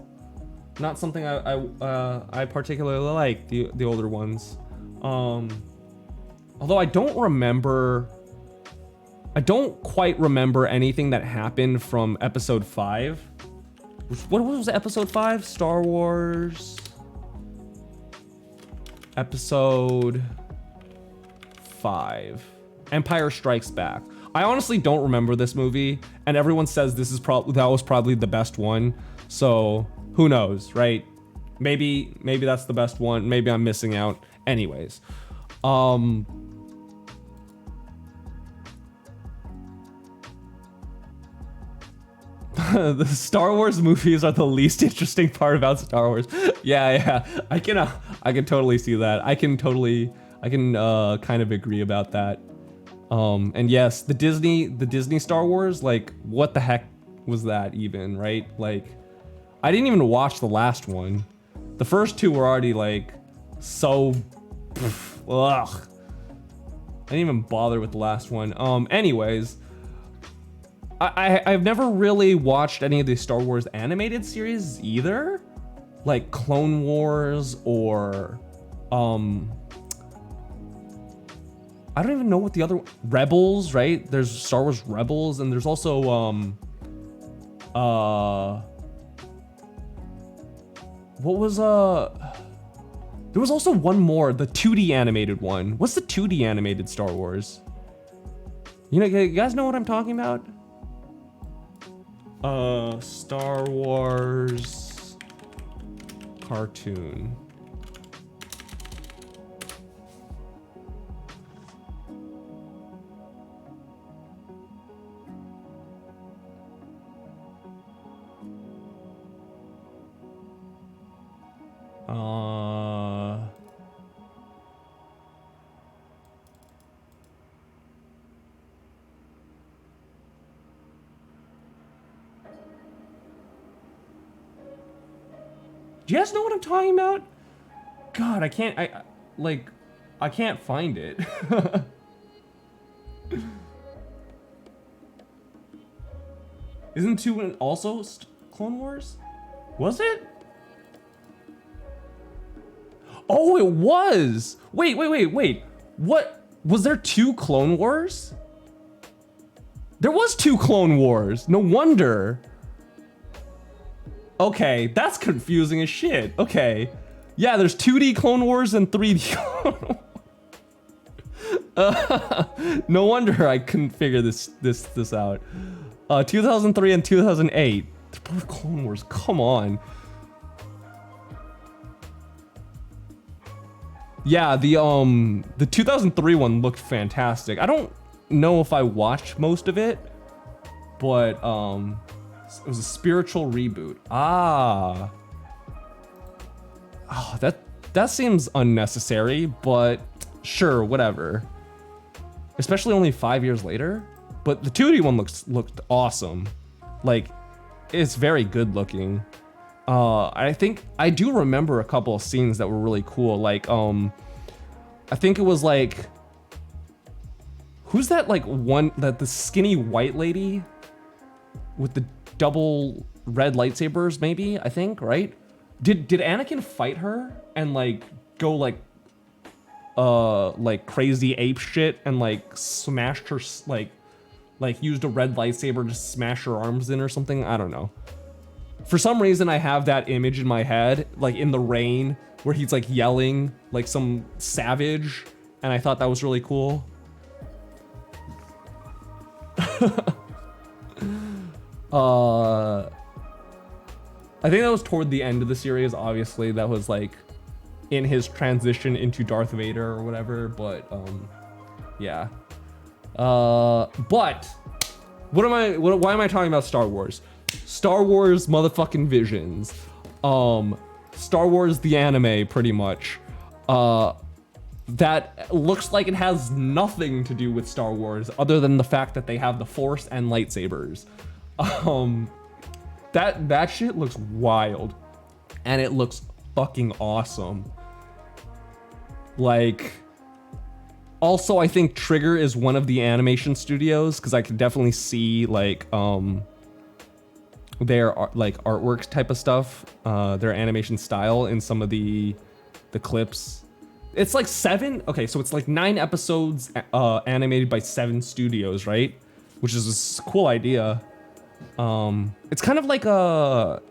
not something I particularly like, the older ones. Although I don't quite remember anything that happened from episode 5. What was episode 5? Star Wars episode 5. Empire Strikes Back. I honestly don't remember this movie, and everyone says that was probably the best one. So who knows, right? Maybe that's the best one. Maybe I'm missing out. Anyways, the Star Wars movies are the least interesting part about Star Wars. Yeah, I can totally see that. I can kind of agree about that. And yes, the Disney Star Wars, like, what the heck was that even, right? Like, I didn't even watch the last one. The first two were already like so ugh. I didn't even bother with the last one. Anyways, I've never really watched any of the Star Wars animated series either, like Clone Wars or I don't even know what the other Rebels, right? There's Star Wars Rebels, and there's also what was there was also one more, the 2D animated one. What's the 2D animated Star Wars? You know, you guys know what I'm talking about? Star Wars cartoon. Do you guys know what I'm talking about? God, I can't find it. Isn't 2 also Clone Wars? Was it? Oh, it was! Wait. What? Was there 2 Clone Wars? There was 2 Clone Wars. No wonder. Okay, that's confusing as shit. Okay. Yeah, there's 2D Clone Wars and 3D Clone Wars. No wonder I couldn't figure this out. 2003 and 2008. They're both Clone Wars. Come on. Yeah, the 2003 one looked fantastic. I don't know if I watched most of it, but it was a spiritual reboot. Oh, that seems unnecessary, but sure, whatever. Especially only 5 years later. But the 2D one looked awesome. Like, it's very good looking. I think I do remember a couple of scenes that were really cool. Like, I think it was like, who's that like one, that the skinny white lady with the double red lightsabers, maybe, I think, right? Did Anakin fight her and like go like crazy ape shit and like smashed her, like used a red lightsaber to smash her arms in or something? I don't know. For some reason, I have that image in my head, like in the rain, where he's like yelling like some savage, and I thought that was really cool. I think that was toward the end of the series, obviously. That was like in his transition into Darth Vader or whatever, but yeah. But why am I talking about Star Wars? Star Wars motherfucking Visions. Star Wars the anime, pretty much. That looks like it has nothing to do with Star Wars other than the fact that they have the Force and lightsabers. That shit looks wild, and it looks fucking awesome. Like, also I think Trigger is one of the animation studios, because I could definitely see like their like artwork type of stuff, their animation style in some of the clips. It's like 7, okay, so it's like 9 episodes animated by 7 studios, right? Which is a cool idea. It's kind of like a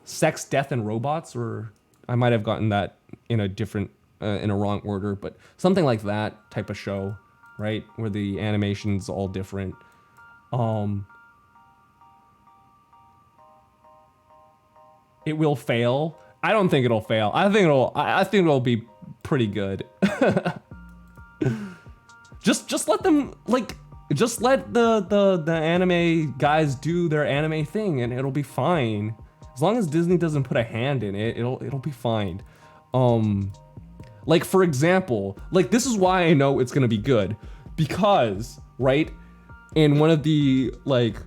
Sex, Death, and Robots, or I might have gotten that in a different, in a wrong order, but something like that type of show, right? Where the animation's all different. It will fail. I don't think it'll fail. I think it'll be pretty good. just let them, like, just let the anime guys do their anime thing, and it'll be fine. As long as Disney doesn't put a hand in it, it'll be fine. Like, for example, like, this is why I know it's gonna be good, because, right, in one of the, like,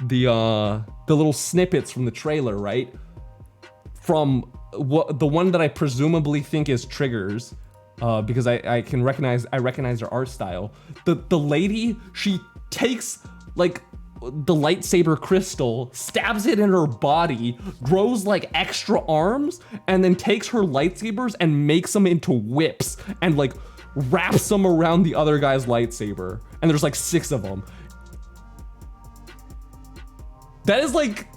the little snippets from the trailer, right, from the one that I presumably think is Trigger's, because I recognize her art style. The lady, she takes like the lightsaber crystal, stabs it in her body, grows like extra arms, and then takes her lightsabers and makes them into whips, and like wraps them around the other guy's lightsaber, and there's like 6 of them. That is like,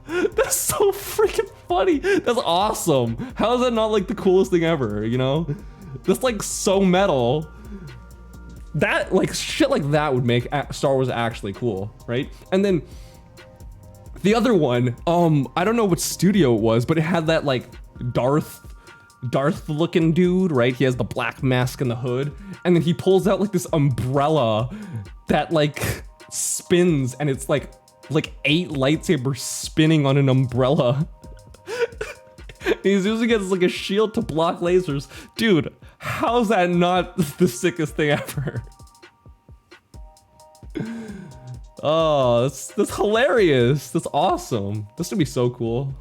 that's so freaking funny. That's awesome. How is that not like the coolest thing ever, you know? That's like so metal. That, like, shit like that would make Star Wars actually cool, right? And then the other one, I don't know what studio it was, but it had that like Darth looking dude, right? He has the black mask and the hood, and then he pulls out like this umbrella that like spins, and it's like 8 lightsabers spinning on an umbrella. He's using it as like a shield to block lasers. Dude, how's that not the sickest thing ever? Oh, that's hilarious. That's awesome. This would be so cool.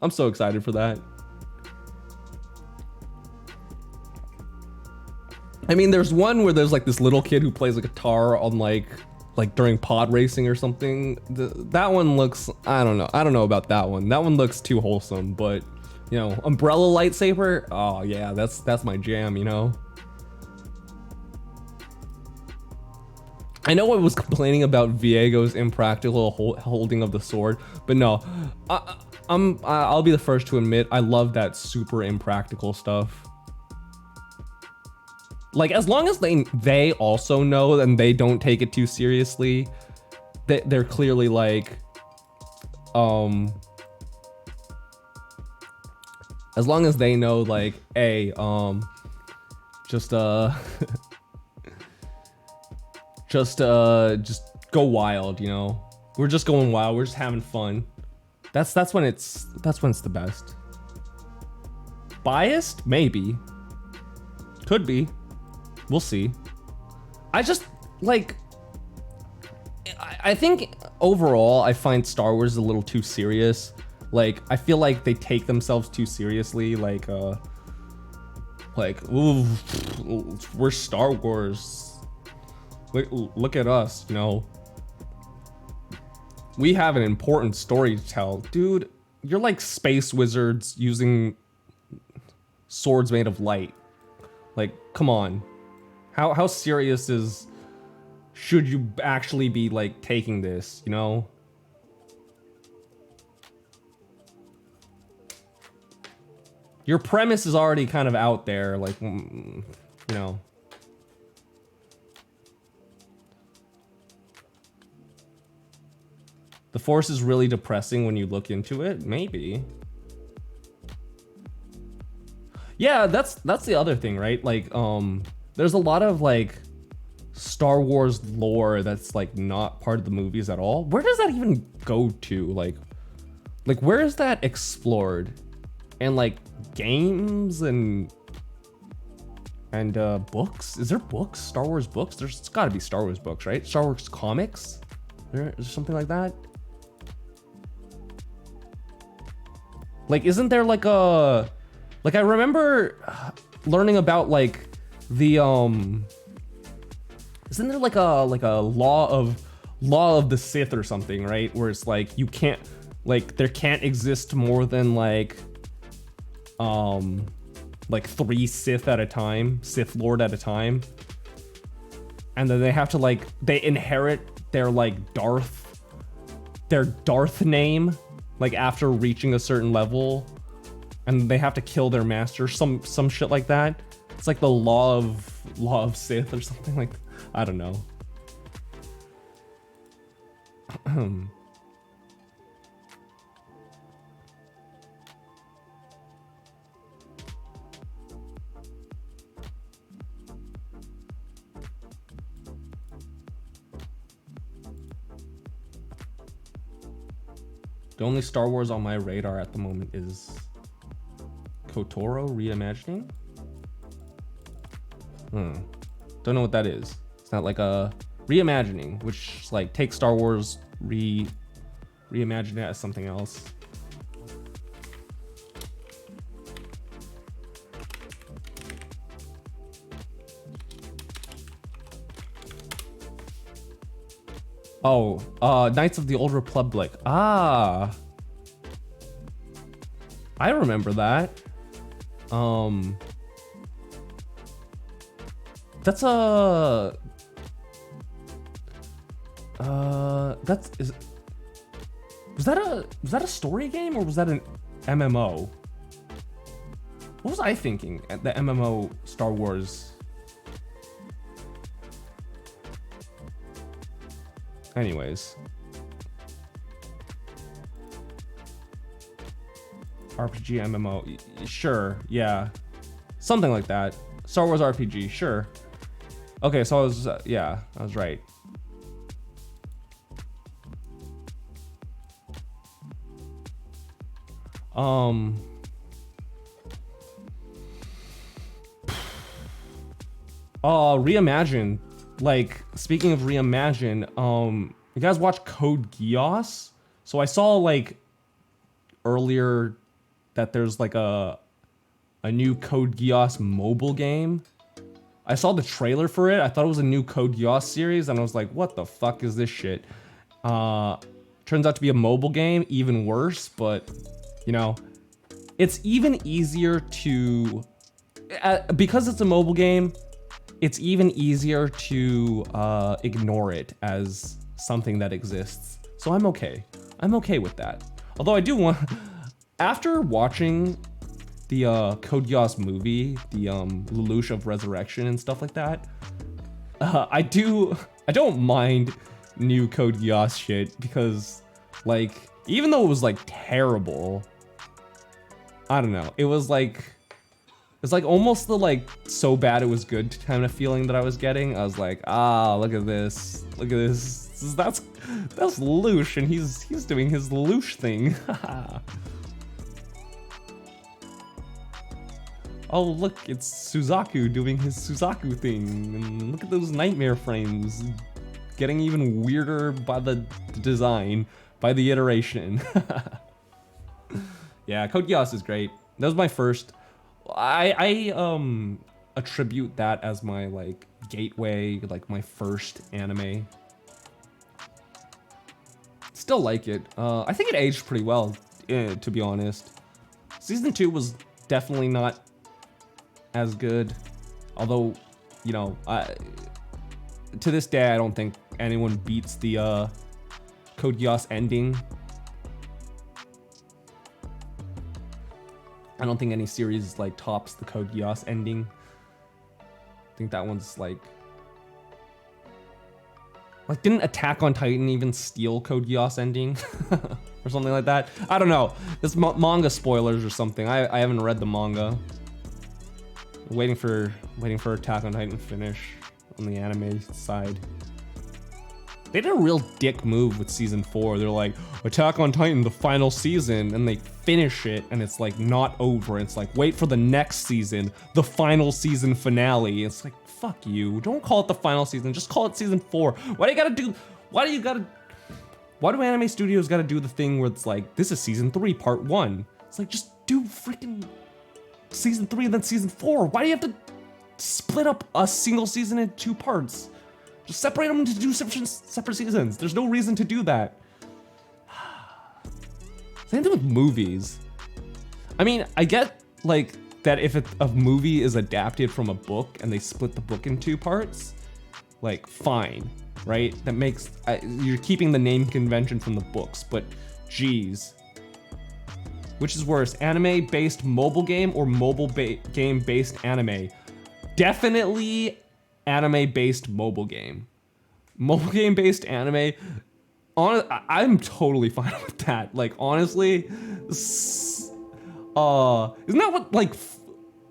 I'm so excited for that. I mean, there's one where there's like this little kid who plays a guitar on like during pod racing or something. That one looks, I don't know about that one. That one looks too wholesome, but you know, umbrella lightsaber, oh yeah, that's my jam, you know. I know I was complaining about Viego's impractical holding of the sword, but no, I'll be the first to admit I love that super impractical stuff. Like, as long as they also know and they don't take it too seriously, they're clearly like, as long as they know, like, hey, just go wild, you know. We're just going wild. We're just having fun. That's when it's the best. Biased? Maybe. Could be. We'll see. I just like. I think overall, I find Star Wars a little too serious. Like, I feel like they take themselves too seriously. Like, ooh, we're Star Wars. Look at us, you know. We have an important story to tell. Dude, you're like space wizards using swords made of light. Like, come on. How serious should you actually be like taking this, you know? Your premise is already kind of out there, like, you know. The Force is really depressing when you look into it, maybe. Yeah, that's the other thing, right? Like, there's a lot of like Star Wars lore that's like not part of the movies at all. Where does that even go to? Like where is that explored? And like games and books? Is there books? Star Wars books? There's gotta be Star Wars books, right? Star Wars comics? Is there something like that? Like, isn't there like a, like, I remember learning about like the isn't there like a law of the Sith or something, right? Where it's like you can't, like, there can't exist more than like 3 Sith at a time, Sith Lord at a time, and then they have to like, they inherit their like Darth name like after reaching a certain level, and they have to kill their master, some shit like that. It's like the law of Sith or something like that. I don't know. The only Star Wars on my radar at the moment is KOTOR reimagining. Don't know what that is. It's not like a reimagining, which like takes Star Wars, reimagine it as something else. Oh, Knights of the Old Republic. Ah, I remember that. That's a was that a story game or was that an MMO? What was I thinking at the MMO Star Wars? Anyways. RPG MMO, sure, yeah. Something like that. Star Wars RPG, sure. Okay, so I was, yeah, I was right. Reimagine. Like, speaking of Reimagine, you guys watch Code Geass? So I saw, like, earlier that there's, like, a new Code Geass mobile game. I saw the trailer for it. I thought it was a new Code Geass series, and I was like, what the fuck is this shit? Turns out to be a mobile game, even worse, but, you know, it's even easier to, because it's a mobile game, it's even easier to ignore it as something that exists. So I'm okay. I'm okay with that. Although I do want, after watching the Code Geass movie, the Lelouch of Resurrection and stuff like that, I don't mind new Code Geass shit because, like, even though it was like terrible, I don't know, it was like, it's like almost the like so bad it was good kind of feeling that I was getting. I was like, ah, look at this, that's Lelouch and he's doing his Lelouch thing. Oh look, it's Suzaku doing his Suzaku thing, and look at those nightmare frames getting even weirder by the design, by the iteration. Yeah, Code Geass is great. That was my first. I attribute that as my like gateway, like my first anime. Still like it. I think it aged pretty well, to be honest. Season 2 was definitely not as good, although, you know, to this day I don't think anyone beats the Code Geass ending. I don't think any series like tops the Code Geass ending. I think that one's like didn't Attack on Titan even steal Code Geass ending or something like that? I don't know. It's manga spoilers or something. I haven't read the manga. Waiting for Attack on Titan to finish on the anime side. They did a real dick move with season 4. They're like, Attack on Titan, the final season, and they finish it, and it's like not over. It's like, wait for the next season, the final season finale. It's like, fuck you. Don't call it the final season. Just call it season 4. Why do anime studios gotta do the thing where it's like, this is season 3, part 1? It's like, just do freaking season 3 and then season 4. Why do you have to split up a single season into 2 parts? Just separate them into 2 separate seasons. There's no reason to do that. Same thing with movies. I mean, I get like that if a movie is adapted from a book and they split the book in 2 parts, like fine, right? That makes, you're keeping the name convention from the books, but geez. Which is worse, anime-based mobile game or mobile game-based anime? Definitely anime-based mobile game. Mobile game-based anime, I'm totally fine with that. Like, honestly, isn't that what, like,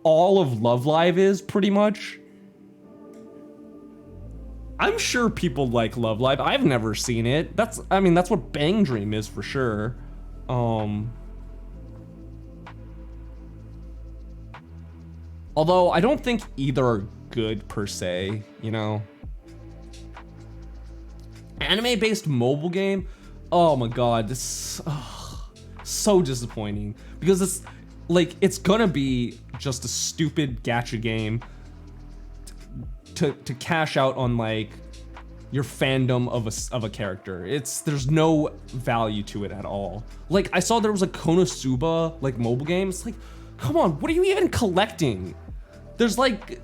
all of Love Live is, pretty much? I'm sure people like Love Live. I've never seen it. That's what Bang Dream is for sure. Although, I don't think either are good per se, you know? Anime-based mobile game? Oh my god, this so disappointing. Because it's, like, it's gonna be just a stupid gacha game to cash out on, like, your fandom of a character. There's no value to it at all. Like, I saw there was a Konosuba, like, mobile game. It's like, Come on, what are you even collecting? There's like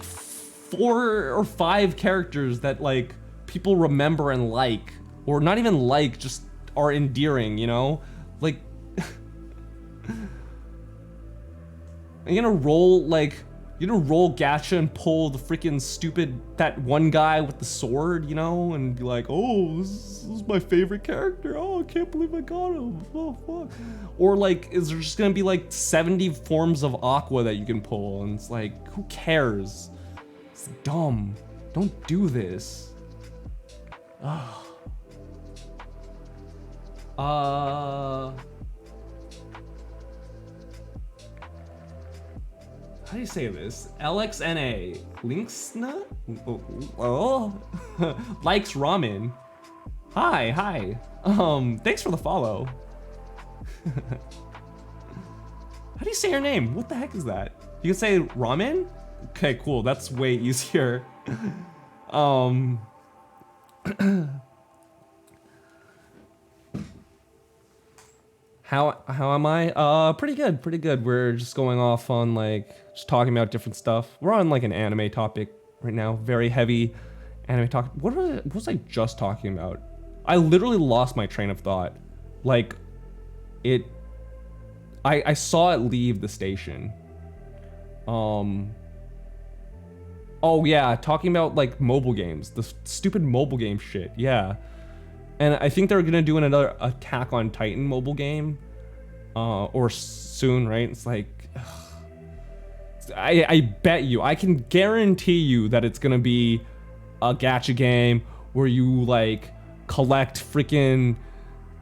4 or 5 characters that like people remember and like, or not even like, just are endearing, you know? Like, you're gonna roll gacha and pull the freaking stupid, that one guy with the sword, you know, and be like, oh, this is my favorite character. Oh, I can't believe I got him. Oh, fuck. Or like, is there just gonna be like 70 forms of Aqua that you can pull? And it's like, who cares? It's dumb. Don't do this. How do you say this? LXNA. Linksna? Oh. Likes ramen. Hi. Thanks for the follow. How do you say your name? What the heck is that? You can say ramen? Okay, cool. That's way easier. How am I? Pretty good. We're just going off on like, just talking about different stuff. We're on like an anime topic right now, very heavy anime talk. What was I just talking about? I literally lost my train of thought. Like, I saw it leave the station. Oh yeah, talking about like mobile games, the stupid mobile game shit, yeah. And I think they're gonna do another Attack on Titan mobile game, or soon, right? It's like, I bet you, I can guarantee you that it's gonna be a gacha game where you like collect freaking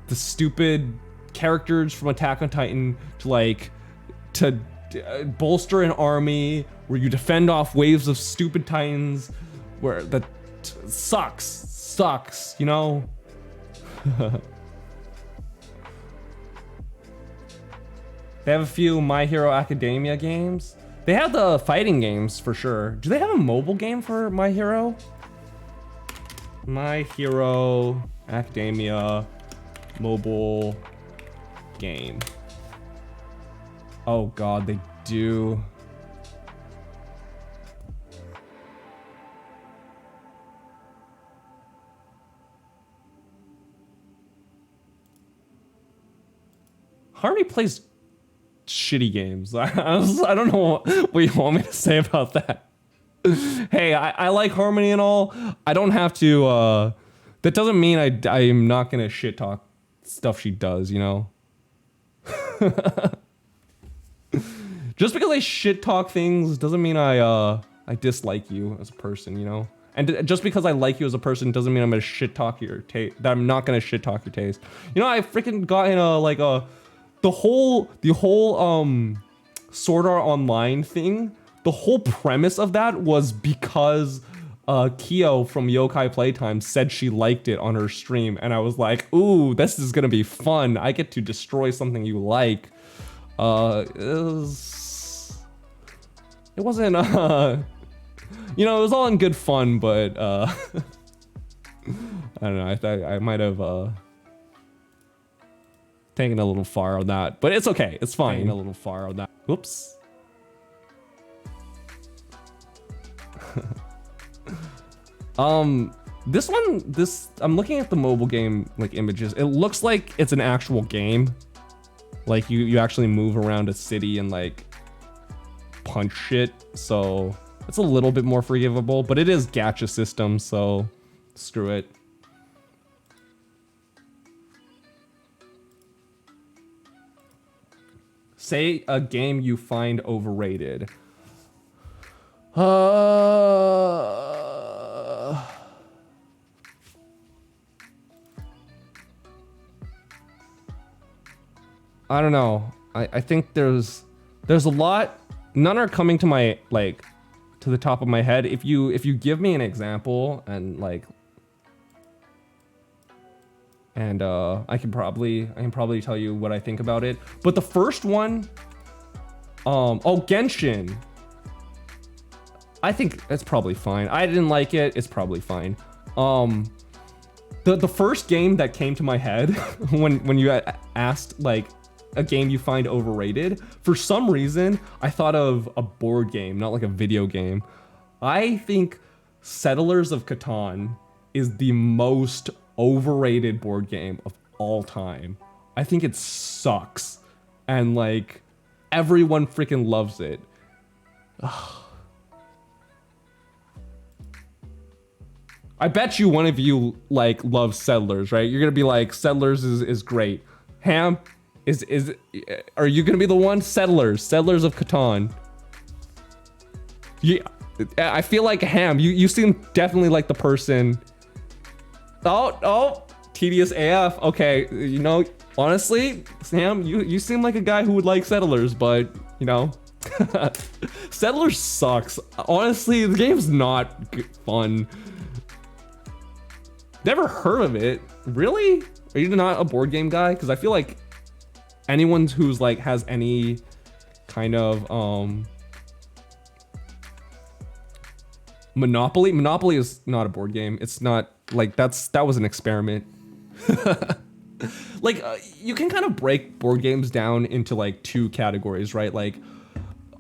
the stupid characters from Attack on Titan to bolster an army, where you defend off waves of stupid titans, where that sucks, you know? They have a few My Hero Academia games. They have the fighting games for sure. Do they have a mobile game for My Hero? My Hero Academia mobile game. Oh god, they do. Harmony plays shitty games. I don't know what you want me to say about that. Hey, I like Harmony and all. I don't have to, that doesn't mean I'm not gonna shit talk stuff she does, you know? Just because I shit talk things doesn't mean I dislike you as a person, you know? And just because I like you as a person doesn't mean I'm gonna shit talk your taste, that I'm not gonna shit talk your taste. You know, I freaking got in the whole Sword Art Online thing, the whole premise of that was because Kyo from Yokai Playtime said she liked it on her stream, and I was like, ooh, this is gonna be fun. I get to destroy something you like. It wasn't, you know, it was all in good fun, but I don't know, I thought I might have taken a little far on that, but it's okay, it's fine. Taking a little far on that. Whoops. This one, I'm looking at the mobile game like images. It looks like it's an actual game. Like you actually move around a city and like punch shit, so it's a little bit more forgivable, but it is gacha system, so screw it. Say a game you find overrated. I don't know. I think there's a lot. None are coming to my to the top of my head. If you give me an example and I can probably tell you what I think about it. But the first one, oh, Genshin. I think it's probably fine. I didn't like it. It's probably fine. The first game that came to my head when you asked like a game you find overrated, for some reason, I thought of a board game, not like a video game. I think Settlers of Catan is the most overrated board game of all time. I think it sucks. And like, everyone freaking loves it. I bet you one of you like loves Settlers, right? You're gonna be like, Settlers is great. Ham, are you gonna be the one? Settlers of Catan. Yeah, I feel like Ham, you seem definitely like the person. Oh, tedious AF. Okay, you know, honestly, Sam, you seem like a guy who would like Settlers, but you know, Settlers sucks. Honestly, the game's not fun. Never heard of it. Really? Are you not a board game guy? Because I feel like anyone who's like has any kind of Monopoly is not a board game. It's not like that was an experiment. Like you can kind of break board games down into like two categories, right? Like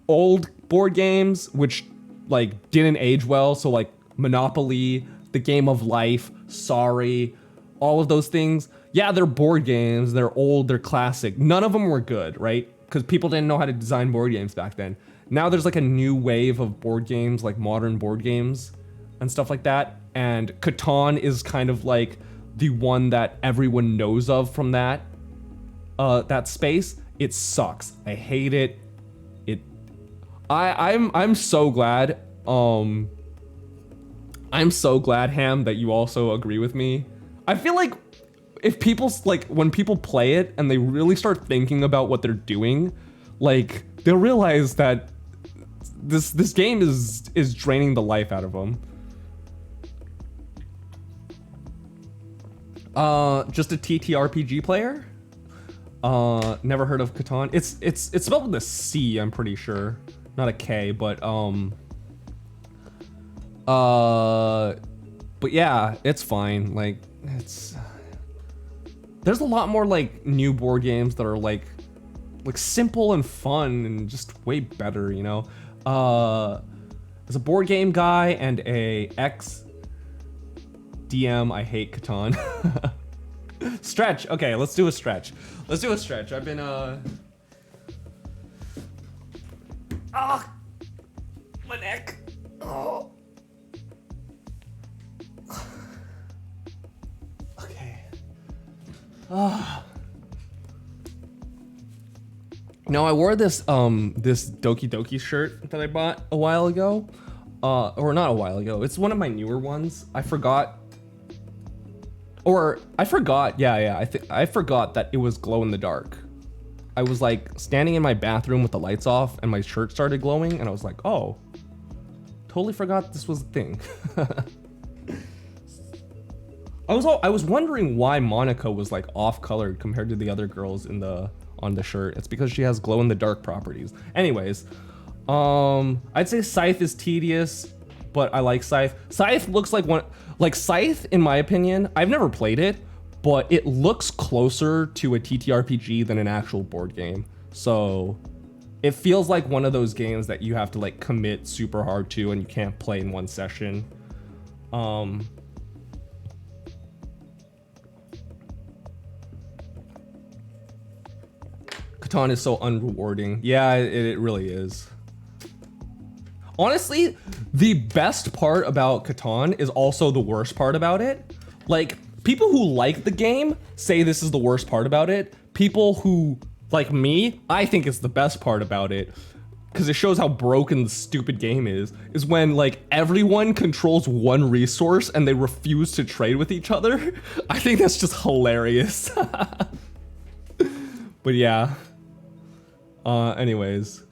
old board games which like didn't age well, so like Monopoly, The Game of Life, Sorry, all of those things. Yeah, they're board games, they're old, they're classic. None of them were good, right? Because people didn't know how to design board games back then. Now there's like a new wave of board games, like modern board games and stuff like that. And Catan is kind of like the one that everyone knows of from that space. It sucks. I hate it. I'm so glad. I'm so glad, Ham, that you also agree with me. I feel like if people like when people play it and they really start thinking about what they're doing, like they'll realize that this game is draining the life out of them. Just a TTRPG player? Never heard of Catan. It's spelled with a C, I'm pretty sure. Not a K, but yeah, it's fine. Like there's a lot more like new board games that are like simple and fun and just way better, you know? As a board game guy and a ex DM, I hate Catan. Stretch. Okay, let's do a stretch. I've been my neck. Oh. Okay. Now I wore this this Doki Doki shirt that I bought a while ago. Or not a while ago. It's one of my newer ones. I forgot. Yeah. I forgot that it was glow in the dark. I was like standing in my bathroom with the lights off and my shirt started glowing and I was like, oh, totally forgot this was a thing. I was wondering why Monica was like off colored compared to the other girls on the shirt. It's because she has glow in the dark properties. Anyways, I'd say Scythe is tedious, but I like Scythe. Scythe looks like Scythe, in my opinion, I've never played it, but it looks closer to a TTRPG than an actual board game. So it feels like one of those games that you have to like commit super hard to and you can't play in one session. Catan is so unrewarding. Yeah, it really is. Honestly, the best part about Catan is also the worst part about it. Like, people who like the game say this is the worst part about it. People who, like me, I think it's the best part about it, because it shows how broken the stupid game is when like everyone controls one resource and they refuse to trade with each other. I think that's just hilarious. But yeah. Anyways.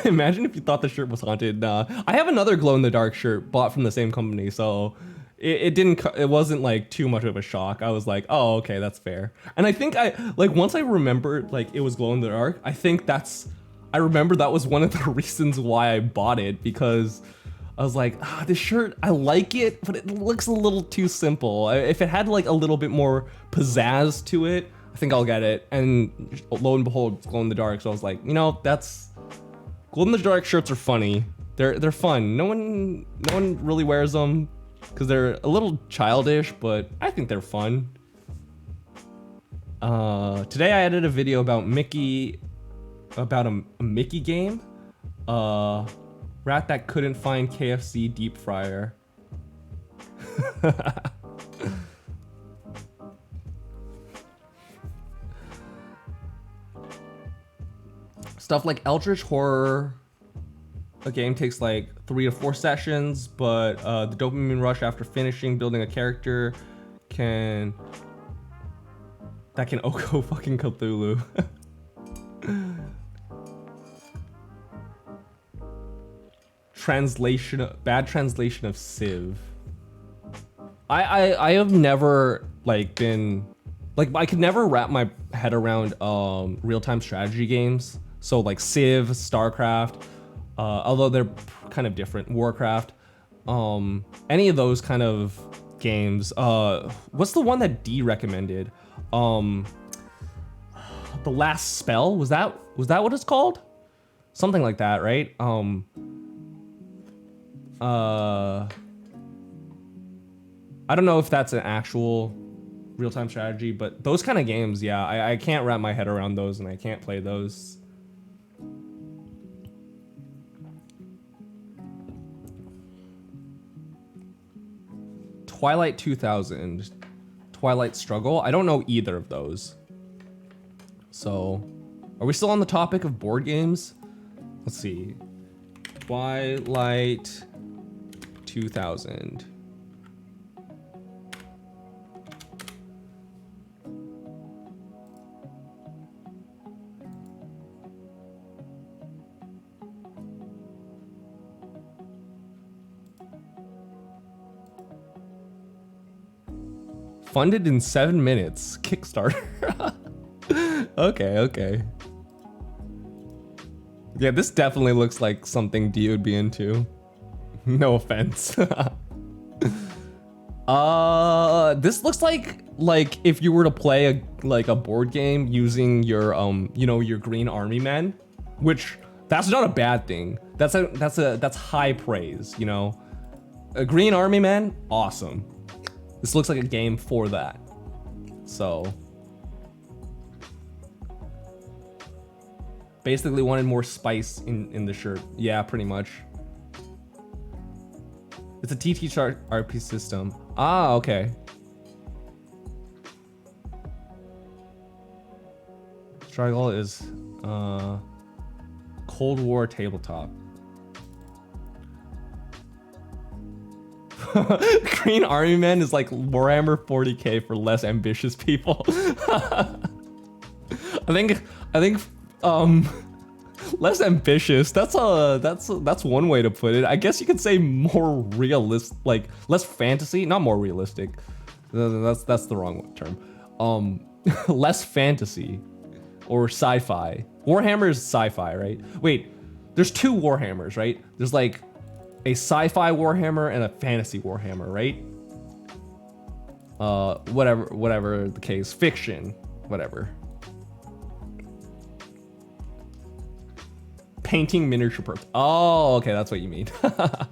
Imagine if you thought the shirt was haunted. I have another glow-in-the-dark shirt bought from the same company, so it wasn't like too much of a shock. I was like, oh, okay, that's fair. And I think once I remembered like it was glow-in-the-dark, I remember that was one of the reasons why I bought it, because I was like, this shirt, I like it, but it looks a little too simple. If it had like a little bit more pizzazz to it, I think I'll get it. And lo and behold, it's glow in the dark. So I was like, you know, that's glow in the dark shirts are funny. They're fun. No one really wears them because they're a little childish, but I think they're fun. Today I edited a video about Mickey, about a Mickey game. Rat that couldn't find KFC deep fryer. Stuff like Eldritch Horror. A game takes like 3 to 4 sessions, but the dopamine rush after finishing building a character can Oko fucking Cthulhu. Bad translation of Civ. I have never like been like, I could never wrap my head around real-time strategy games. So like Civ, StarCraft, although they're kind of different, Warcraft, any of those kind of games. What's the one that D recommended? The Last Spell, was that what it's called? Something like that, right? I don't know if that's an actual real-time strategy, but those kind of games, yeah, I can't wrap my head around those, and I can't play those. Twilight 2000, Twilight Struggle. I don't know either of those. So, are we still on the topic of board games? Let's see. Twilight 2000. Funded in 7 minutes. Kickstarter. Okay. Yeah, this definitely looks like something D would be into. No offense. This looks like if you were to play a board game using your your green army men, which that's not a bad thing. That's high praise, you know. A green army man, awesome. This looks like a game for that. So basically wanted more spice in the shirt. Yeah, pretty much. It's a TT chart RP system. Ah, okay. Struggle is Cold War tabletop. Green Army Men is like Warhammer 40k for less ambitious people. I think less ambitious. That's one way to put it. I guess you could say more realistic, like less fantasy, not more realistic. That's the wrong term. Less fantasy or sci-fi. Warhammer is sci-fi, right? Wait, there's 2 Warhammers, right? There's like a sci-fi Warhammer and a fantasy Warhammer, right? Whatever the case, fiction, whatever. Painting miniature parts. Oh, okay, that's what you mean. I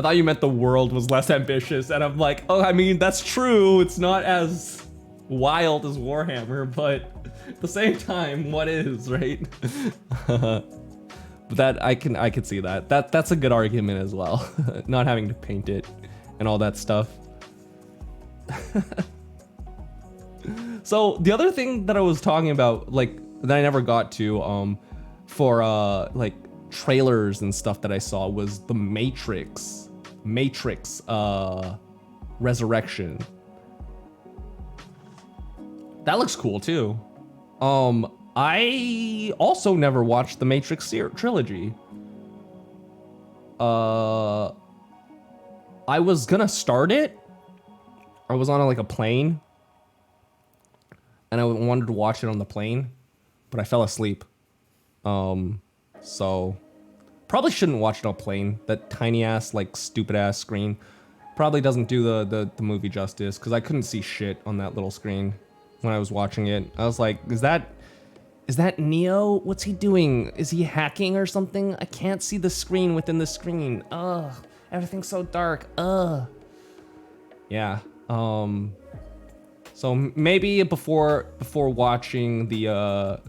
thought you meant the world was less ambitious, and I'm like, oh, I mean, that's true. It's not as wild as Warhammer, but at the same time, what is, right? But that I could see that. That's a good argument as well. Not having to paint it and all that stuff. So the other thing that I was talking about, like, that I never got to, for like trailers and stuff that I saw, was the Matrix Resurrection. That looks cool too. I also never watched the Matrix trilogy. I was gonna start it. I was on like a plane, and I wanted to watch it on the plane, but I fell asleep. So Probably shouldn't watch it on plane. That tiny ass, like stupid ass screen probably doesn't do the movie justice, because I couldn't see shit on that little screen when I was watching it. I was like, is that Neo? What's he doing? Is he hacking or something? I can't see the screen within the screen. Ugh, everything's so dark. Ugh. Yeah. So maybe before watching the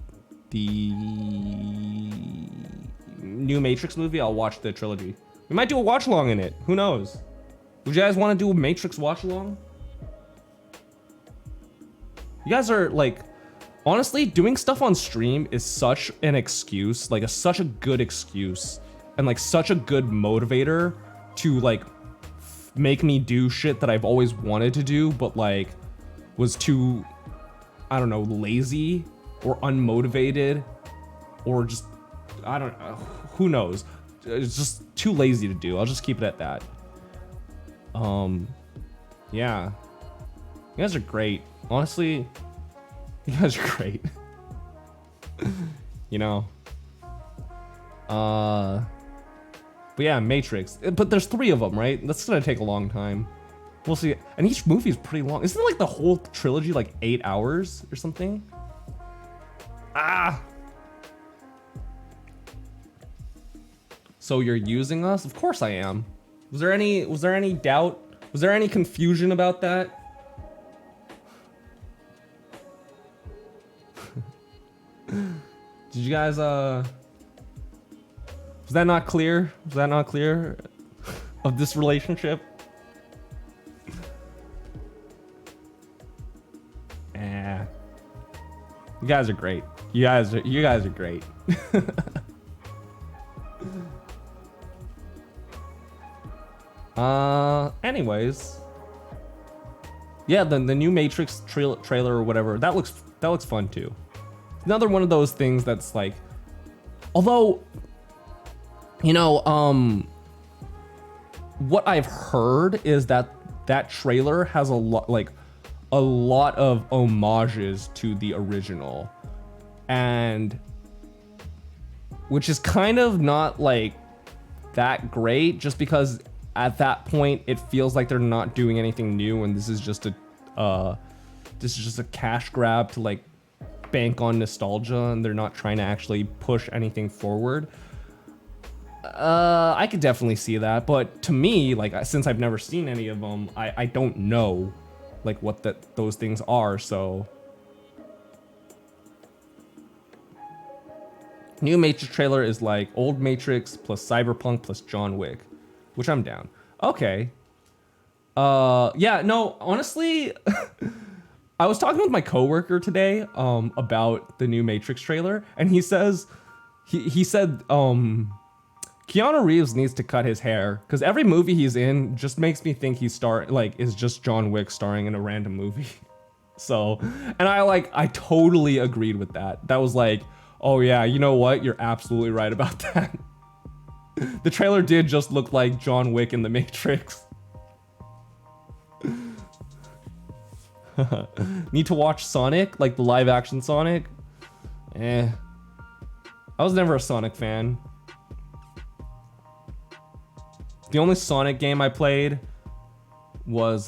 new Matrix movie, I'll watch the trilogy. We might do a watch along in it. Who knows? Would you guys want to do a Matrix watch along? You guys are like, honestly, doing stuff on stream is such an excuse, like such a good excuse, and like such a good motivator to like make me do shit that I've always wanted to do, but like was too, I don't know, lazy or unmotivated, or just, I don't know, who knows? It's just too lazy to do. I'll just keep it at that. Yeah. You guys are great. Honestly, you guys are great. You know. But yeah, Matrix. But there's 3 of them, right? That's gonna take a long time. We'll see. And each movie is pretty long. Isn't it like the whole trilogy like 8 hours or something? Ah. So you're using us? Of course I am. Was there any doubt? Was there any confusion about that? Did you guys was that not clear? Was that not clear of this relationship? You guys are great. You guys are great. Anyways. Yeah, the new Matrix trailer or whatever, that looks fun too. Another one of those things that's like, although, you know, what I've heard is that that trailer has a lot of homages to the original, and which is kind of not like that great, just because at that point it feels like they're not doing anything new, and this is just a cash grab to like bank on nostalgia, and they're not trying to actually push anything forward. I could definitely see that, but to me, like, since I've never seen any of them, I don't know like what those things are. So new Matrix trailer is like old Matrix plus Cyberpunk plus John Wick, which I'm down. Okay. Yeah, no, honestly, I was talking with my coworker today about the new Matrix trailer, and he said Keanu Reeves needs to cut his hair, because every movie he's in just makes me think is just John Wick starring in a random movie. So, and I totally agreed with that. That was like, oh yeah, you know what? You're absolutely right about that. The trailer did just look like John Wick in the Matrix. Need to watch Sonic, like the live action Sonic? I was never a Sonic fan. The only Sonic game I played was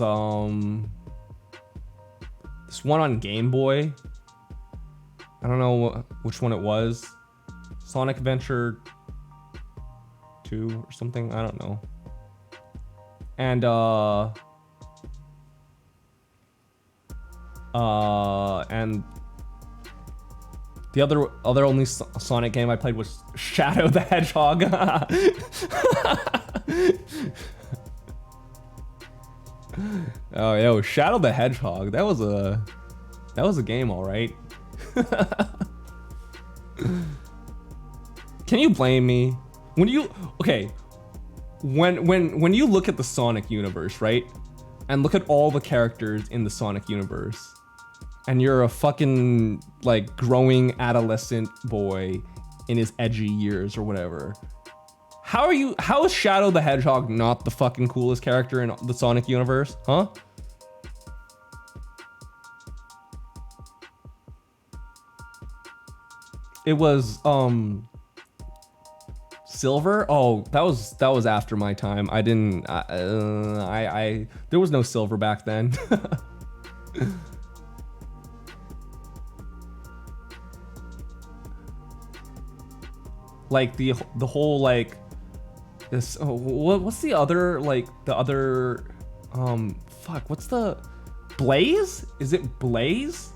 this one on Game Boy. I don't know which one it was. Sonic Adventure 2 or something, I don't know. And the other only Sonic game I played was Shadow the Hedgehog. Oh, yo, Shadow the Hedgehog. That was a game, all right. Can you blame me? When you look at the Sonic universe, right? And look at all the characters in the Sonic universe, and you're a fucking like growing adolescent boy in his edgy years or whatever. How is Shadow the Hedgehog not the fucking coolest character in the Sonic universe? Huh? It was Silver? Oh, that was after my time. I didn't. There was no silver back then. Like the whole like this. Oh, what's the other like the other? Fuck. What's the Blaze? Is it Blaze?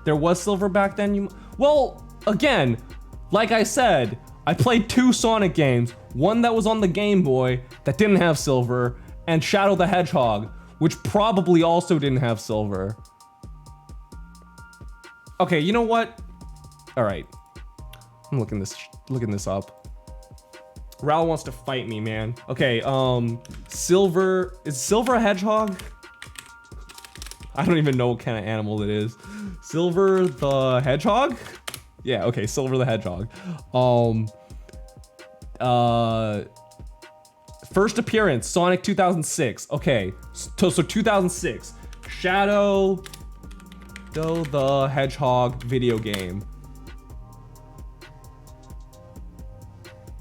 There was silver back then. Well, again, like I said, I played 2 Sonic games. One that was on the Game Boy that didn't have silver, and Shadow the Hedgehog, which probably also didn't have silver. Okay, you know what? All right, I'm looking this up. Raul wants to fight me, man. Okay, silver, is silver a hedgehog? I don't even know what kind of animal it is. Silver the Hedgehog? Yeah, okay, Silver the Hedgehog. First appearance, Sonic 2006. Okay, so 2006. Shadow the Hedgehog video game.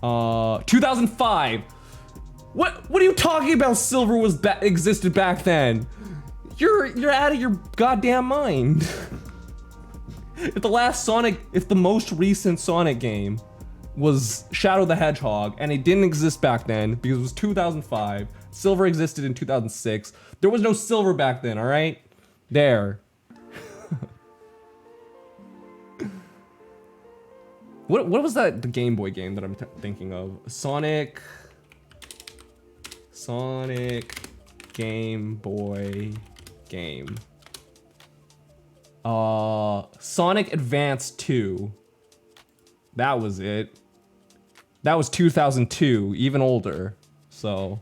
2005. What are you talking about? Silver existed back then. You're out of your goddamn mind. If the most recent Sonic game was Shadow the Hedgehog, and it didn't exist back then because it was 2005, silver existed in 2006. There was no silver back then, all right? There. What was the Game Boy game that I'm thinking of? Sonic Game Boy game. Sonic Advance 2. That was it. That was 2002, even older. So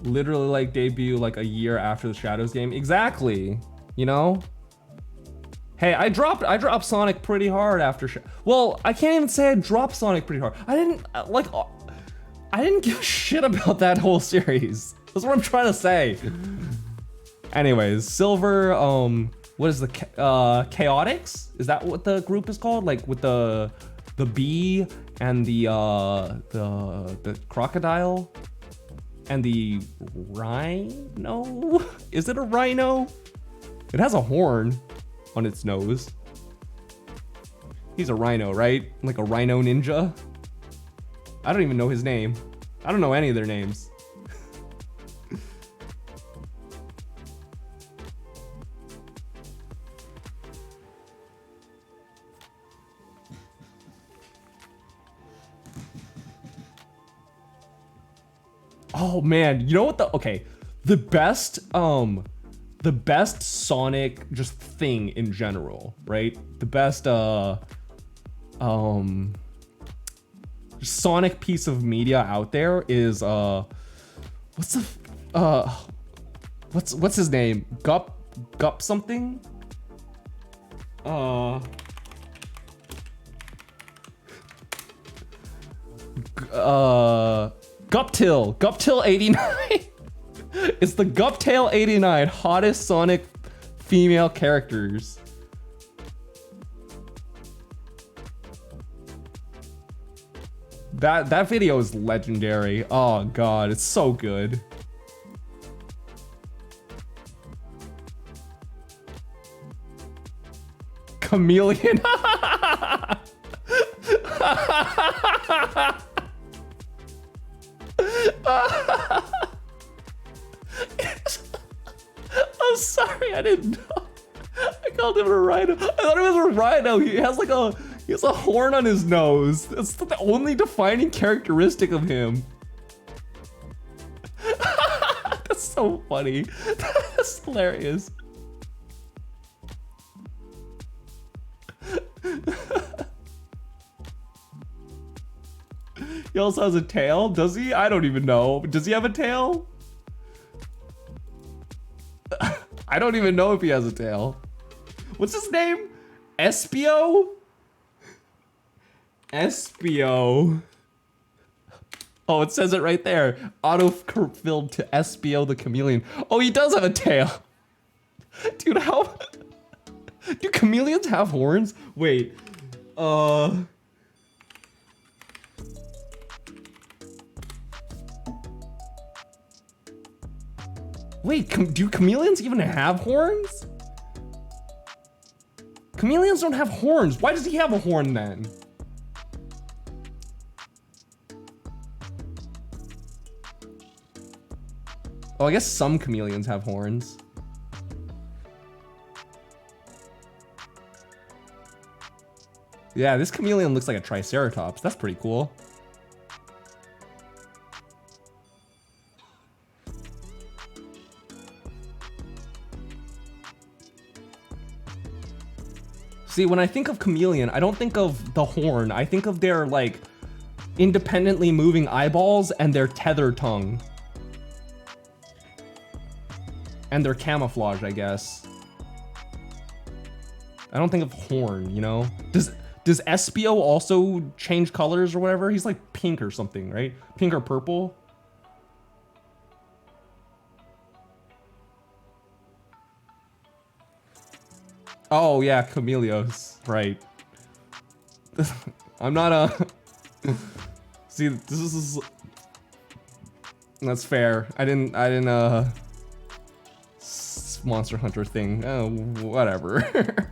literally like debut like a year after the Shadows game. Exactly. You know? Hey, I dropped Sonic pretty hard after well, I can't even say I dropped Sonic pretty hard. I didn't give a shit about that whole series. That's what I'm trying to say. Anyways, Silver, what is the Chaotix? Is that what the group is called? Like with the bee and the crocodile and the rhino? Is it a rhino? It has a horn on its nose. He's a rhino, right? Like a rhino ninja? I don't even know his name. I don't know any of their names. Oh man, you know what the best Sonic just thing in general, right? The best Sonic piece of media out there is what's his name? Gup something? Guptail 89. It's the Guptail 89 hottest Sonic female characters. That video is legendary. Oh god, it's so good. Chameleon. I'm sorry, I didn't know. I called him a rhino. I thought it was a rhino. He has a horn on his nose. That's the only defining characteristic of him. That's so funny. That's hilarious. He also has a tail. Does he? I don't even know. Does he have a tail? I don't even know if he has a tail. What's his name? Espio? Espio. Oh, it says it right there. Auto-filled to Espio the chameleon. Oh, he does have a tail. Dude, how... Do chameleons have horns? Wait. Wait, do chameleons even have horns? Chameleons don't have horns. Why does he have a horn then? Oh, I guess some chameleons have horns. Yeah, this chameleon looks like a triceratops. That's pretty cool. See, when I think of chameleon, I don't think of the horn. I think of their, like, independently moving eyeballs and their tether tongue. And their camouflage, I guess. I don't think of horn, you know? Does Espio also change colors or whatever? He's like pink or something, right? Pink or purple? Oh yeah, Chameleos, right. I'm not a... See, this is... That's fair. I didn't Monster Hunter thing. Oh, whatever.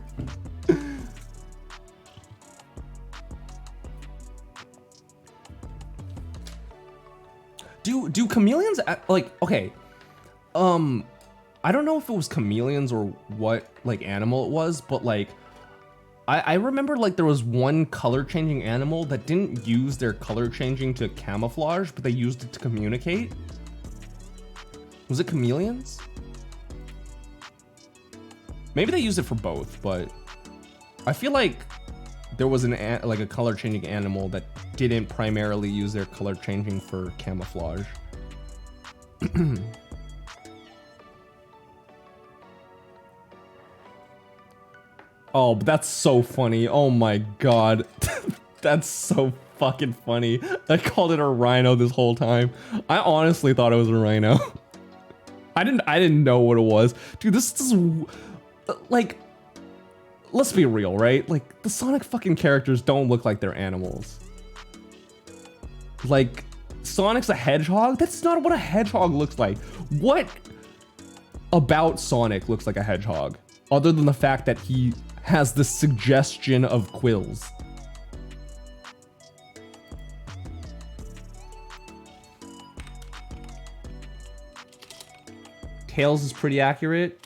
Do chameleons like, okay, I don't know if it was chameleons or what like animal it was, but like I remember like there was one color changing animal that didn't use their color changing to camouflage, but they used it to communicate. Was it chameleons? Maybe they used it for both, but I feel like there was like a color changing animal that didn't primarily use their color changing for camouflage. Oh, but that's so funny. Oh my god. That's so fucking funny. I called it a rhino this whole time. I honestly thought it was a rhino. I didn't know what it was. Dude, this is like, let's be real, right? Like, the Sonic fucking characters don't look like they're animals. Like, Sonic's a hedgehog? That's not what a hedgehog looks like. What about Sonic looks like a hedgehog? Other than the fact that he has the suggestion of quills. Tails is pretty accurate.